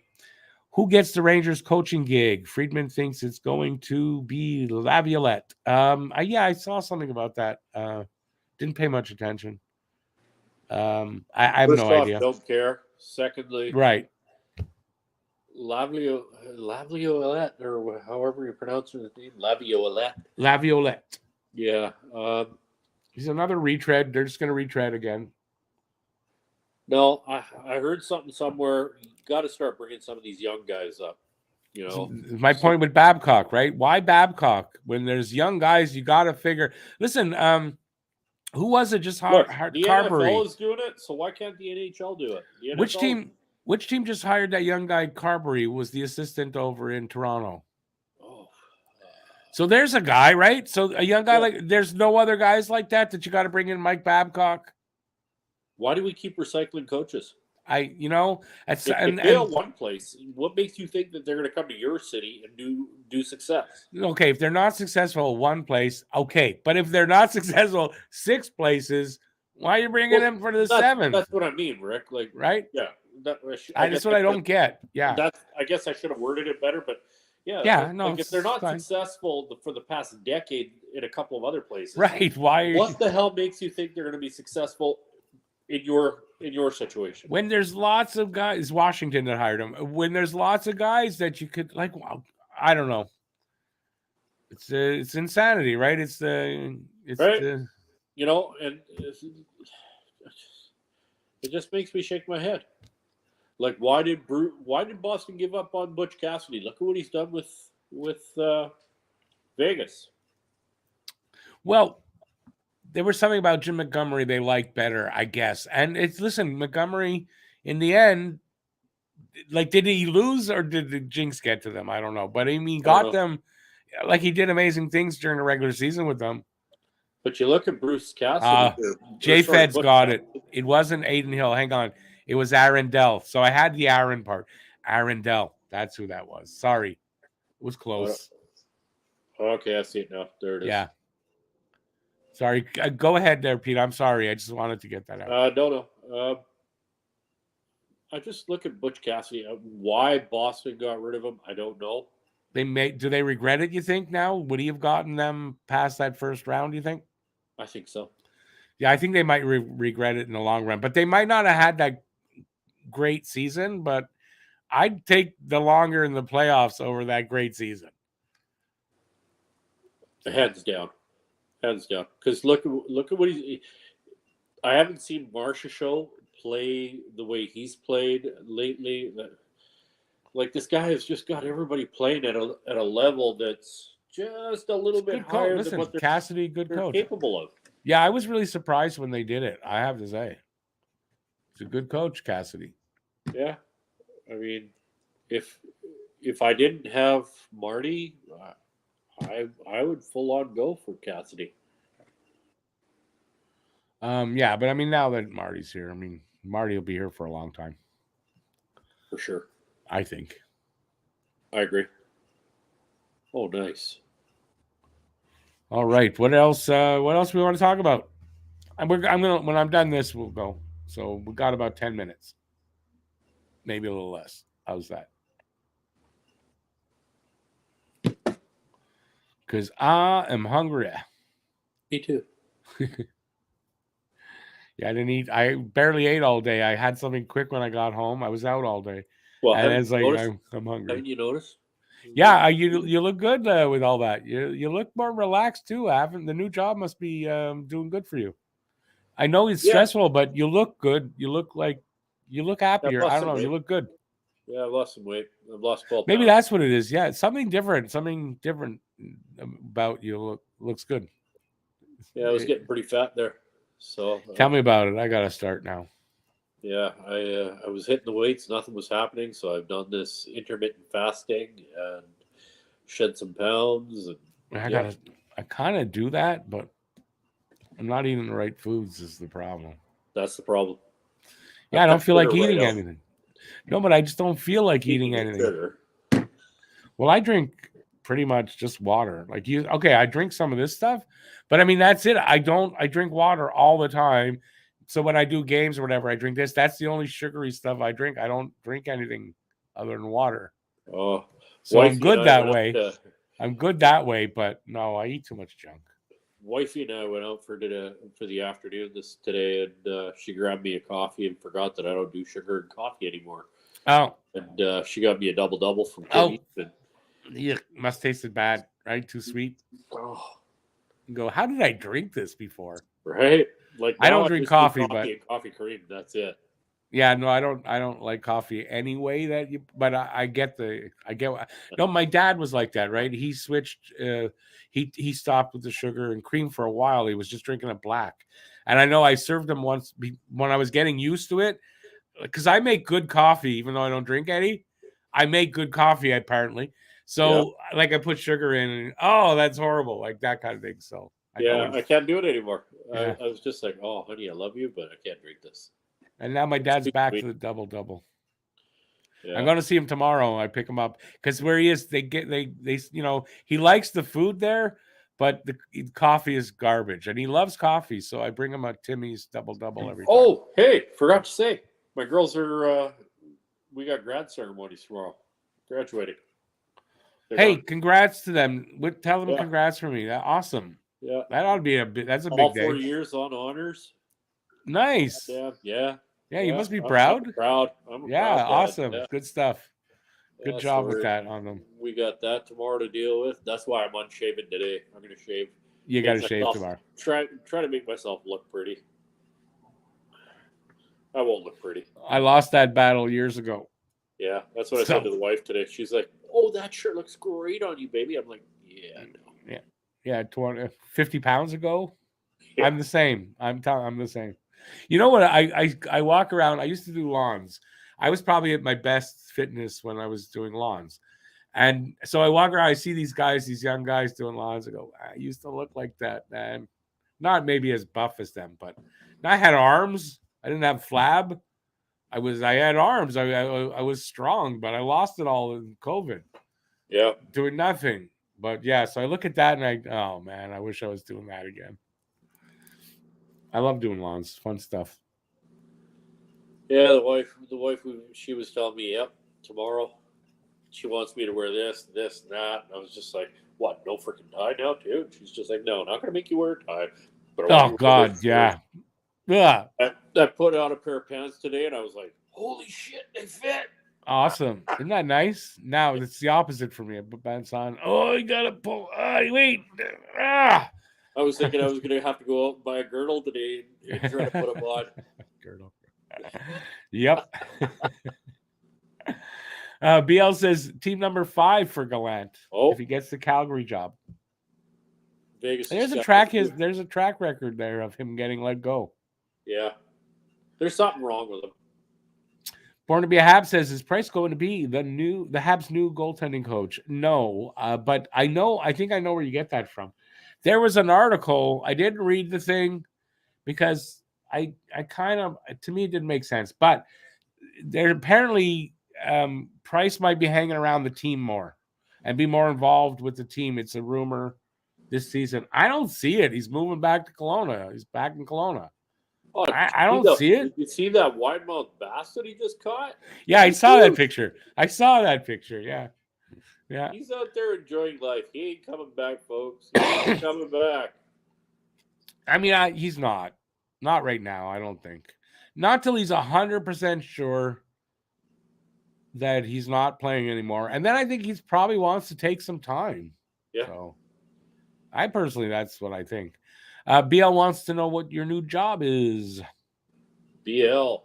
who gets the Rangers coaching gig? Friedman thinks it's going to be Laviolette. I saw something about that. Didn't pay much attention. I have no idea. Don't care. Secondly, right. Laviolette, or however you pronounce his name, Laviolette. Yeah. He's another retread. They're just going to retread again. No, I heard something somewhere. You got to start bringing some of these young guys up. You know, my point with Babcock, right? Why Babcock? When there's young guys, you got to figure. Listen, who was it? Just hard. The NFL is doing it, so why can't the NHL do it? Which team just hired that young guy? Carberry who was the assistant over in Toronto. Oh, so there's a guy, right? So a young guy there's no other guys like that you got to bring in Mike Babcock. Why do we keep recycling coaches? If fail one place, what makes you think that they're going to come to your city and do success? Okay, if they're not successful at one place, okay. But if they're not successful 6 places, why are you bringing them for the 7? That's what I mean, Rick. Right? Yeah. That's what I don't get. Yeah. I guess I should have worded it better, but yeah. Yeah, no. If they're not successful for the past decade in a couple of other places, right? What the hell makes you think they're going to be successful in your situation? When there's lots of guys, Washington that hired him. When there's lots of guys that you could I don't know. It's insanity, right? It's right. And it just makes me shake my head. Like, why did Boston give up on Butch Cassidy? Look at what he's done with Vegas. Well, there was something about Jim Montgomery they liked better, I guess. And Montgomery, in the end, did he lose or did the jinx get to them? I don't know. But he got them, he did amazing things during the regular season with them. But you look at Bruce Cassidy. J-Fed's got it. It wasn't Aiden Hill. Hang on. It was Aaron Dell. So I had the Aaron part. Aaron Dell. That's who that was. Sorry. It was close. Okay, I see it now. There it is. Yeah. Sorry. Go ahead there, Pete. I'm sorry. I just wanted to get that out. No. I just look at Butch Cassidy. Why Boston got rid of him, I don't know. Do they regret it, you think, now? Would he have gotten them past that first round, you think? I think so. Yeah, I think they might regret it in the long run. But they might not have had that great season, but I'd take the longer in the playoffs over that great season. Hands down. Because look at what I haven't seen Marchessault play the way he's played lately. This guy has just got everybody playing at a level that's just a little bit higher than what Cassidy, good coach, capable of. Yeah, I was really surprised when they did it. I have to say, he's a good coach, Cassidy. Yeah, I mean, if I didn't have Marty, I would full on go for Cassidy. Yeah, but I mean, now that Marty's here, Marty will be here for a long time. For sure. I think. I agree. Oh, nice. All right. What else? What else we want to talk about? I'm gonna when I'm done this, we'll go. So we got about 10 minutes, maybe a little less. How's that? Because I am hungry. Me too. Yeah, I didn't eat. I barely ate all day. I had something quick when I got home. I was out all day, Well, and it's like noticed? I'm hungry. Haven't you noticed? Yeah, you look good with all that. You look more relaxed too. The new job must be doing good for you. I know it's stressful, but you look good. You look I've happier. I lost don't some know. You weight. look good. Yeah, I've lost some weight. I've lost 12 Maybe pounds. that's what it is. Yeah, it's something different. Something different about you looks good. Yeah, I was getting pretty fat there. So Tell me about it. I gotta start now. yeah, I was hitting the weights. Nothing was happening. So I've done this intermittent fasting and shed some pounds. And I kind of do that, but I'm not eating the right foods is the problem. that's the problem. Yeah, I don't feel like Sugar eating right out. anything. No, but I just don't feel like Speaking eating of anything. sugar, Well, I drink pretty much just water. Like you, okay, I drink some of this stuff, but I mean that's it. I drink water all the time. So when I do games or whatever, I drink this. That's the only sugary stuff I drink. I don't drink anything other than water. oh, So I'm wifey and good I that went way. out I'm good that way, but no, I eat too much junk. Wifey and I went out for the afternoon today, and she grabbed me a coffee and forgot that I don't do sugar and coffee anymore. Oh, And she got me a double from Timmy's. And, yeah, must tasted bad, right? Too sweet. oh, You go, how did I drink this before? right? Like I now don't drink just do coffee, but and coffee cream. That's it. yeah, no, I don't like coffee anyway. But I get no, my dad was like that, right? He switched. He stopped with the sugar and cream for a while. He was just drinking it black, and I know I served him once when I was getting used to it, because I make good coffee, even though I don't drink any. I make good coffee apparently. So like I put sugar in, and oh, that's horrible, like that kind of thing. So I know. I can't do it anymore. Yeah. I was just like, oh, honey, I love you, but I can't drink this. And now my dad's back to the double. Yeah. I'm going to see him tomorrow. I pick him up because where he is, they he likes the food there, but the coffee is garbage, and he loves coffee. So I bring him a Timmy's double every time. Oh, hey, forgot to say, my girls are. We got grad ceremonies tomorrow. Graduating. Hey, congrats to them. Tell them congrats for me. That's awesome. Yeah, that ought to be that's a all big day. 4 years on honors. Nice. Yeah. Yeah, you must be proud. I'm proud. Awesome. Yeah. Good stuff. Good job with that on them. We got that tomorrow to deal with. That's why I'm unshaven today. I'm going to shave. You got to shave tomorrow. Try to make myself look pretty. I won't look pretty. I lost that battle years ago. Yeah, that's what I said to the wife today. She's like, "Oh, that shirt looks great on you, baby." I'm like, "Yeah, no." Yeah, 50 pounds ago. Yeah. I'm the same. I'm the same. You know what? I walk around. I used to do lawns. I was probably at my best fitness when I was doing lawns. And so I walk around, I see these young guys doing lawns. I go, I used to look like that, man. Not maybe as buff as them, but I had arms. I didn't have flab. I had arms. I was strong, but I lost it all in COVID. Yeah. Doing nothing. But yeah, so I look at that and oh man, I wish I was doing that again. I love doing lawns. Fun stuff. Yeah, the wife, she was telling me, yep, tomorrow she wants me to wear this, and that. And I was just like, what, no freaking tie now, too? And she's just like, no, not going to make you wear a tie. But oh, God, yeah. Yeah. I put on a pair of pants today, and I was like, holy shit, they fit. Awesome. Isn't that nice? Now, it's the opposite for me. I put pants on. Oh, you got to pull. Wait. Ah. I was thinking I was going to have to go out and buy a girdle today and try to put them on. Girdle. Yep. BL says team number 5 for Gallant. Oh. If he gets the Calgary job. Vegas. There's a track record there of him getting let go. Yeah. There's something wrong with him. Born to be a Habs says, is Price going to be the Habs' new goaltending coach? No, but I think I know where you get that from. There was an article. I didn't read the thing because I kind of, to me, it didn't make sense. But there apparently Price might be hanging around the team more and be more involved with the team. It's a rumor this season. I don't see it. He's moving back to Kelowna. He's back in Kelowna. Oh, I don't see it. Did you see that wide mouth bass that he just caught? Yeah, I saw that picture. Yeah. Yeah. He's out there enjoying life. He ain't coming back, folks. He ain't coming back. I mean, he's not right now. I don't think, not till he's 100% sure that he's not playing anymore, and then I think he's probably wants to take some time. Yeah. So, I personally, that's what I think. BL wants to know what your new job is. BL,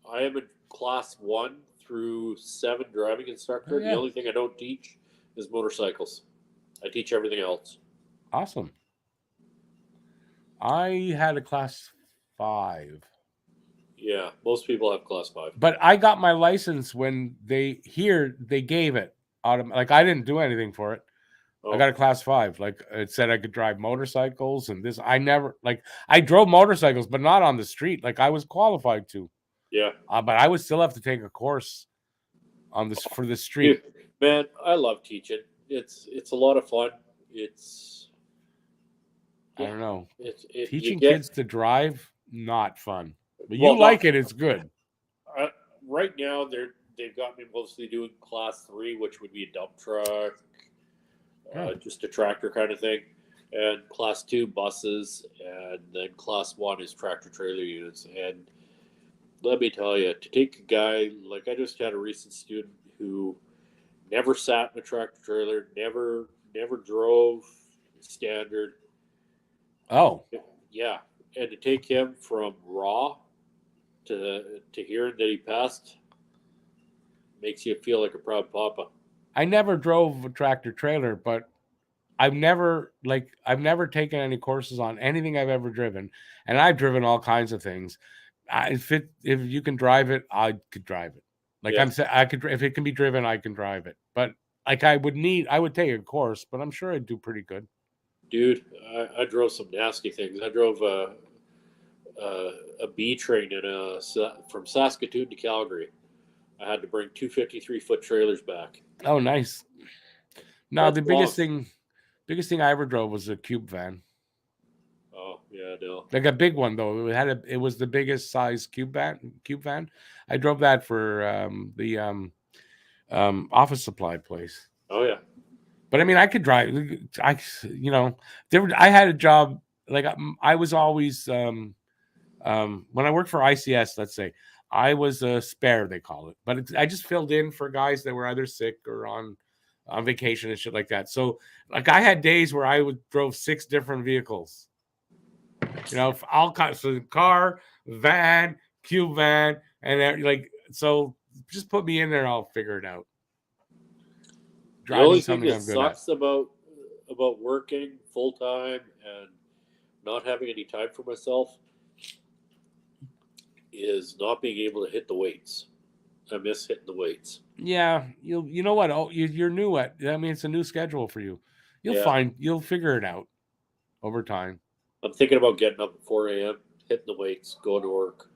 I am a class 1 through 7 driving instructor. Oh, yeah. The only thing I don't teach is motorcycles. I teach everything else. Awesome. I had a class 5. Yeah, most people have class 5. But I got my license when they gave it. Like, I didn't do anything for it. Oh, I got a class 5. Like, it said I could drive motorcycles and this. I drove motorcycles, but not on the street. Like, I was qualified to. yeah. But I would still have to take a course on this for the street. Dude, man, I love teaching. It's a lot of fun. I don't know. You Teaching get- kids to drive, not fun. But Well, you like it, it's good. Right now, they've got me mostly doing class 3, which would be a dump truck, just a tractor kind of thing, and class 2 buses, and then class 1 is tractor trailer units. And let me tell you, to take a guy like I just had a recent student who never sat in a tractor trailer, never drove standard. Oh, Yeah, and to take him from raw to hearing that he passed makes you feel like a proud papa. I never drove a tractor trailer, but I've never taken any courses on anything I've ever driven, and I've driven all kinds of things. If you can drive it, I could drive it. Like, Yeah. if it can be driven, I can drive it. But like, I would take a course, but I'm sure I'd do pretty good. Dude, I drove some nasty things. I drove a B train from Saskatoon to Calgary. I had to bring 253-foot trailers back. Oh, nice. No, That's the biggest thing I ever drove was a cube van. Oh yeah, no. Like a big one though. It was the biggest size cube van. I drove that for the office supply place. Oh yeah. But I mean, I could drive. I had a job. Like, I was always when I worked for ICS, let's say, I was a spare, they call it. But I just filled in for guys that were either sick or on vacation and shit like that. So, like, I had days where I drove 6 different vehicles. All kinds. So, car, van, cube van, and like, so just put me in there. I'll figure it out. The only thing that sucks about working full time and not having any time for myself is not being able to hit the weights. I miss hitting the weights. Yeah, you know what? Oh, you're new at. I mean, it's a new schedule for you. You'll figure it out over time. I'm thinking about getting up at 4 a.m., hitting the weights, going to work.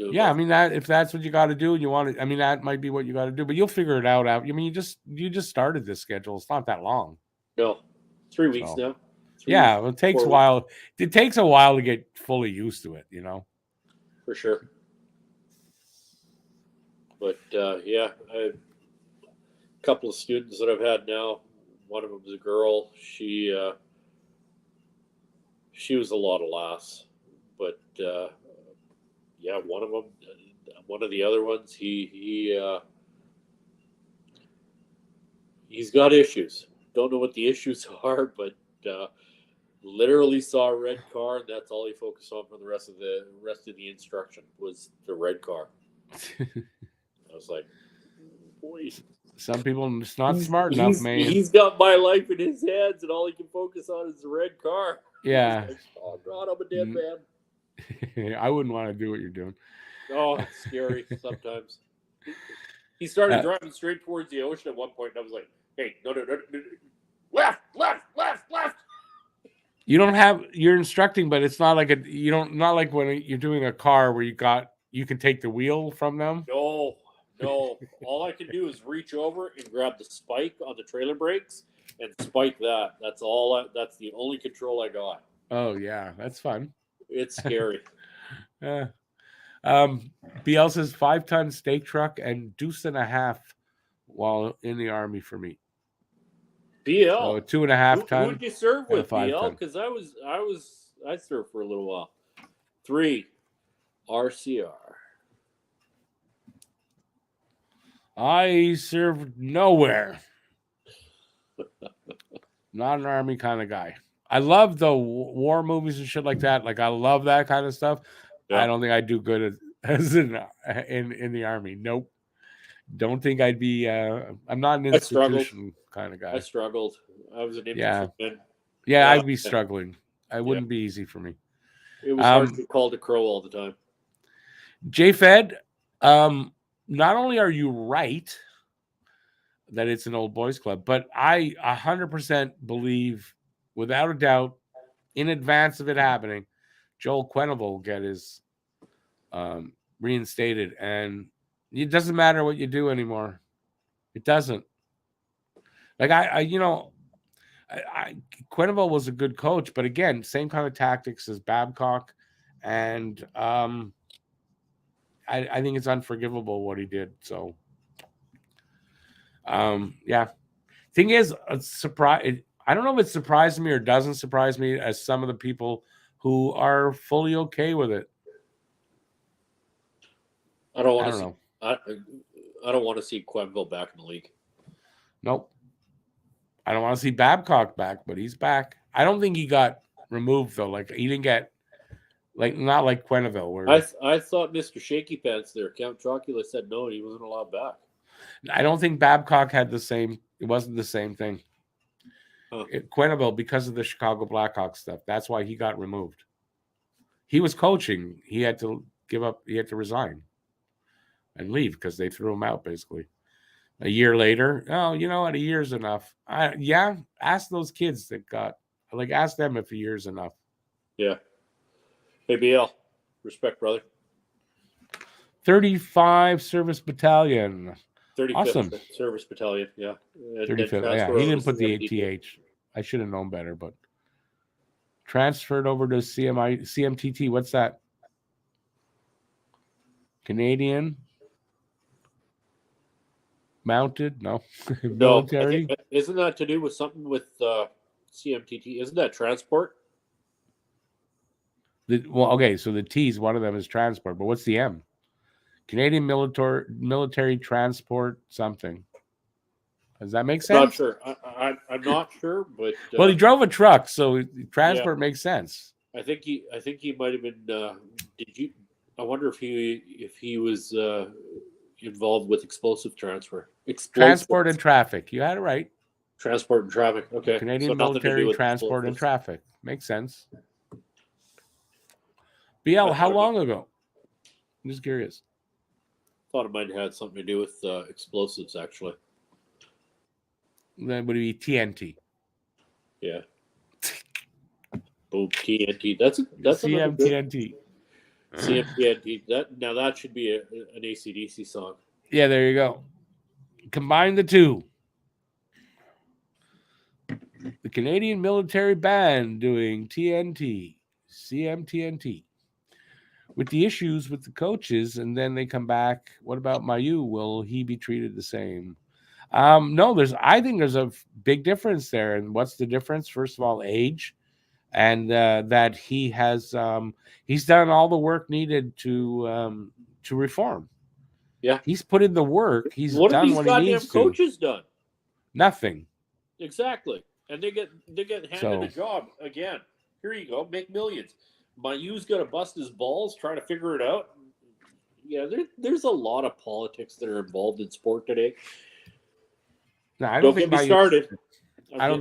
I mean, that if that's what you got to do, you want it. I mean, that might be what you got to do, but you'll figure it out. I mean, you just started this schedule. It's not that long. No, 3 weeks now. It takes a while. It takes a while to get fully used to it, For sure. But yeah, I have a couple of students that I've had now. One of them is a girl. She was a lot of laughs, but yeah, one of the other ones, he's got issues. Don't know what the issues are, but literally saw a red car, and that's all he focused on for the rest of the instruction was the red car. I was like, boy. Some people are just not smart enough, man. He's got my life in his hands, and all he can focus on is the red car. Yeah. Like, oh God, I'm a dead man. I wouldn't want to do what you're doing. Oh, it's scary sometimes. He started driving straight towards the ocean at one point, and I was like, "Hey, no, left." You're instructing, but it's not like not like when you're doing a car where you can take the wheel from them. No. All I can do is reach over and grab the spike on the trailer brakes and spike that. That's the only control I got. Oh yeah, that's fun. It's scary. Yeah. Bielsa's 5-ton steak truck and deuce and a half while in the Army for me. BL. So a 2.5 ton. Who did you serve and a with, BL? 5-ton. Because I served for a little while. 3, RCR. I served nowhere. Not an Army kind of guy. I love the war movies and shit like that. Like, I love that kind of stuff. Yeah. I don't think I'd do good as in the Army. Nope. Don't think I'd be. I'm not an institution kind of guy. I struggled. I was an infantryman. Yeah, I'd be struggling. It wouldn't be easy for me. It was hard to be called a crow all the time. J-Fed, not only are you right that it's an old boys club, but I 100% believe, without a doubt, in advance of it happening, Joel Quenneville will get his reinstated, and it doesn't matter what you do anymore. It doesn't. Like Quenneville was a good coach, but again, same kind of tactics as Babcock, and I think it's unforgivable what he did. So, yeah. Thing is, I don't know if it surprised me or doesn't surprise me as some of the people who are fully okay with it. I don't want to see Quenneville back in the league. Nope. I don't want to see Babcock back, but he's back. I don't think he got removed though. Like, he didn't get, like, not like Quenneville. Where I thought Mr. Shaky Pants there, Count Chocula, said no, he wasn't allowed back. I don't think Babcock had the same. It wasn't the same thing. Quenneville, because of the Chicago Blackhawks stuff, that's why he got removed. He was coaching. He had to give up. He had to resign and leave because they threw him out basically. A year later, oh, you know what? A year's enough. Ask those kids that ask them if a year's enough. Yeah. Hey, BL, respect, brother. 35 Service Battalion. 35th awesome. Service Battalion, yeah. 35th, yeah. He didn't put the ATH. I should have known better, but transferred over to CMTT. What's that? Canadian Mounted? No. Military? Isn't that to do with something with CMTT? Isn't that transport? Okay, so the T's, one of them is transport, but what's the M? Canadian military transport something. Does that make sense? Not sure. I'm not sure, but well, he drove a truck, so transport makes sense. I think he might have been. I wonder if he was involved with explosive transfer. Transport and traffic. You had it right. Transport and traffic. Okay. Canadian military transport and traffic. Makes sense. BL, how long ago? I'm just curious. Thought it might have had something to do with explosives, actually. That would be TNT. Yeah. Boom, TNT. That's CMTNT. CMTNT. That should be an AC/DC song. Yeah, there you go. Combine the two. The Canadian Military Band doing TNT, CMTNT. With the issues with the coaches, and then they come back. What about Mayu? Will he be treated the same? No, I think there's a big difference there. And what's the difference? First of all, age, and that he has he's done all the work needed to reform. Yeah, he's put in the work. He's what done have what these he needs goddamn coaches done? Nothing. Exactly, and they get handed a job again. Here you go, make millions. Mayu's got to bust his balls trying to figure it out. Yeah, there's a lot of politics that are involved in sport today. No, I don't think get me started. Don't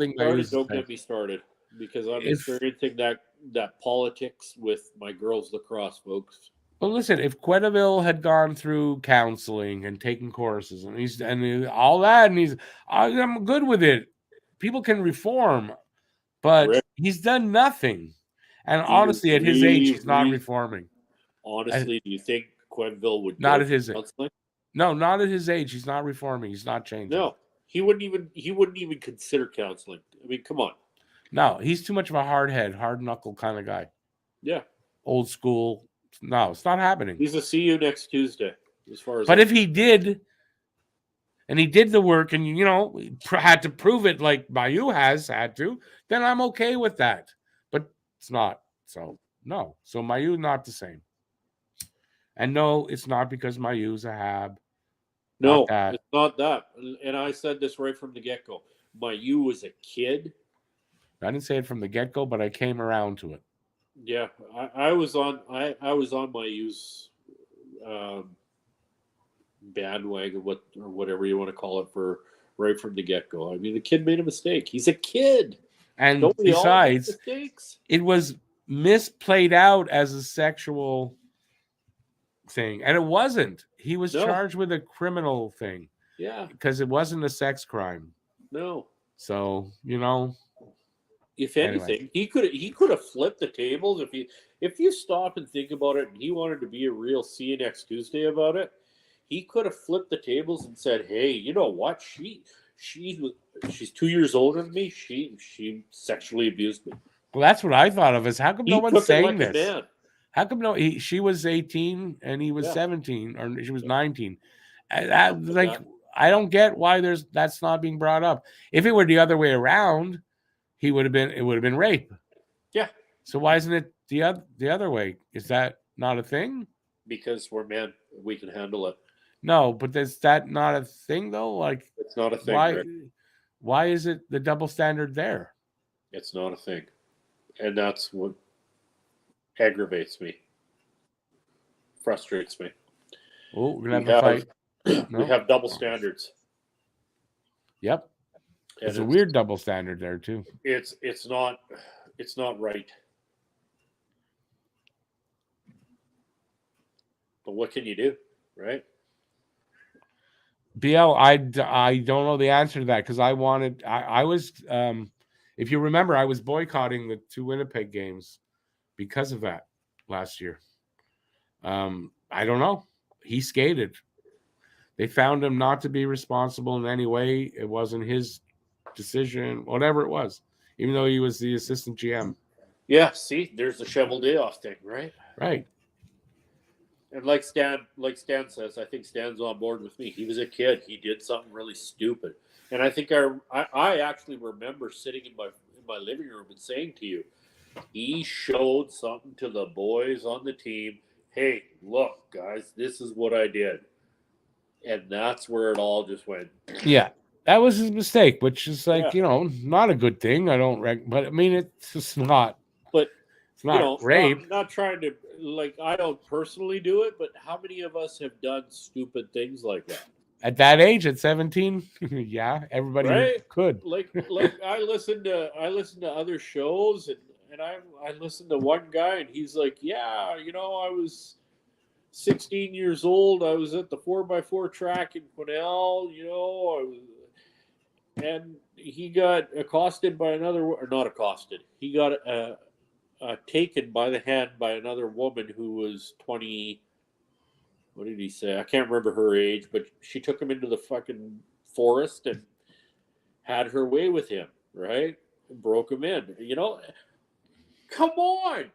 get me started because I'm experiencing that politics with my girls' lacrosse, folks. Well, listen, if Quenneville had gone through counseling and taken courses and all that, and I'm good with it. People can reform, but he's done nothing. And honestly, at his age, he's not reforming. Honestly, do you think Quenneville would not at his age? No, not at his age. He's not reforming. He's not changing. No, he wouldn't even consider counseling. I mean, come on. No, he's too much of a hard knuckle kind of guy. Yeah, old school. No, it's not happening. He's a see you next Tuesday. As far as But if he did, and he did the work, and had to prove it like Mayu has had to, then I'm okay with that. But it's not. So no. So Mayu not the same. And no, it's not because Mayu's a Hab. no, Not that. it's not that. And I said this right from the get-go. Mayu was a kid. I didn't say it from the get-go, but I came around to it. Yeah, I was on Mayu's bandwagon, or whatever you want to call it, for right from the get-go. I mean, the kid made a mistake. He's a kid. And Don't we all make besides, mistakes? it was misplayed out as a sexual thing, and it wasn't. He was charged with a criminal thing. Yeah. Because it wasn't a sex crime. No. So, if anything, he could have flipped the tables if you stop and think about it, and he wanted to be a real see you next Tuesday about it. He could have flipped the tables and said, "Hey, you know what? She's 2 years older than me. She sexually abused me." Well, that's what I thought of. Is how come no one's saying this? Man. How come she was 18 and he was 17, or she was 19? I don't get why that's not being brought up. If it were the other way around, it would have been rape. Yeah. So why isn't it the other way? Is that not a thing? Because we're men, we can handle it. No, but is that not a thing though? Like, it's not a thing. Why is it the double standard there? It's not a thing, and that's what aggravates me, frustrates me. Oh, we're gonna have a fight. We have double standards. Yep. It's a weird double standard there too. It's not right. But what can you do, right? BL, I don't know the answer to that, because I was if you remember, I was boycotting the 2 Winnipeg games because of that last year. I don't know. He skated. They found him not to be responsible in any way. It wasn't his decision, whatever it was, even though he was the assistant GM. Yeah, see, there's the shovel day off thing, right? Right. And like Stan says, I think Stan's on board with me. He was a kid. He did something really stupid. And I think I actually remember sitting in my living room and saying to you, he showed something to the boys on the team. Hey, look, guys, this is what I did. And that's where it all just went. Yeah, that was his mistake, which is not a good thing. But I mean, it's just not. But it's not rape. I'm not trying to, I don't personally do it, but how many of us have done stupid things like that? At that age, at 17, yeah, everybody could. Like I listen to other shows, and I listened to one guy, and he's like, yeah, I was 16 years old. I was at the 4x4 track in Quesnel, and he got accosted by not accosted. He got taken by the hand by another woman who was 20. What did he say? I can't remember her age, but she took him into the fucking forest and had her way with him, right? And broke him in. Come on.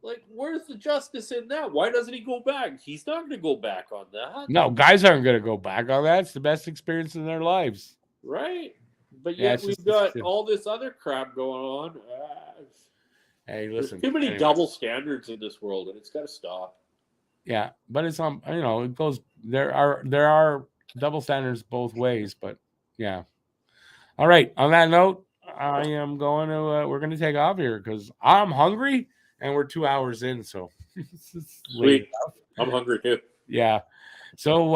Like, where's the justice in that? Why doesn't he go back? He's not going to go back on that. No, guys aren't going to go back on that. It's the best experience in their lives. Right. But yet we've got all this other crap going on. Hey, listen. There's too many double standards in this world, and it's got to stop. Yeah, but it's it goes. There are double standards both ways, but yeah. All right. On that note, I am going to. We're going to take off here because I'm hungry, and we're 2 hours in. So sweet. I'm hungry too. Yeah. So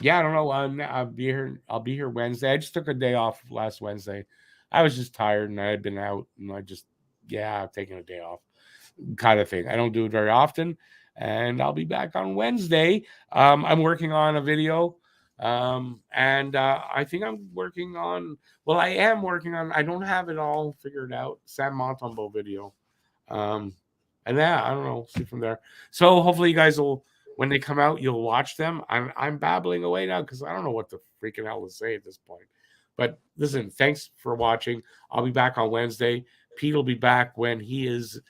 yeah, I don't know. I'll be here. I'll be here Wednesday. I just took a day off last Wednesday. I was just tired, and I had been out, and I've taken a day off, kind of thing. I don't do it very often. And I'll be back on Wednesday. I'm working on a video. And I think I'm working on, I don't have it all figured out. Sam Montembeault video. And yeah, I don't know. See from there. So hopefully you guys will, when they come out, you'll watch them. I'm babbling away now because I don't know what the freaking hell to say at this point. But listen, thanks for watching. I'll be back on Wednesday. Pete will be back when he is,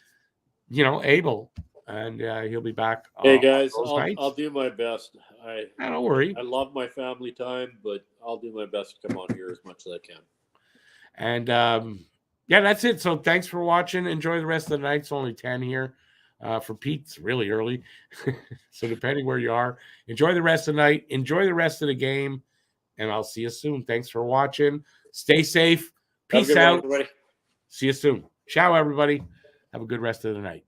able. and he'll be back. Hey guys, those I'll nights. do my best. Don't worry. I love my family time, but I'll do my best to come on here as much as I can. And yeah, that's it. So thanks for watching. Enjoy the rest of the night. It's only 10 here. For Pete, it's really early. So depending where you are, enjoy the rest of the night. Enjoy the rest of the game. And I'll see you soon. Thanks for watching. Stay safe. Peace out. One, everybody. See you soon. Ciao, everybody. Have a good rest of the night.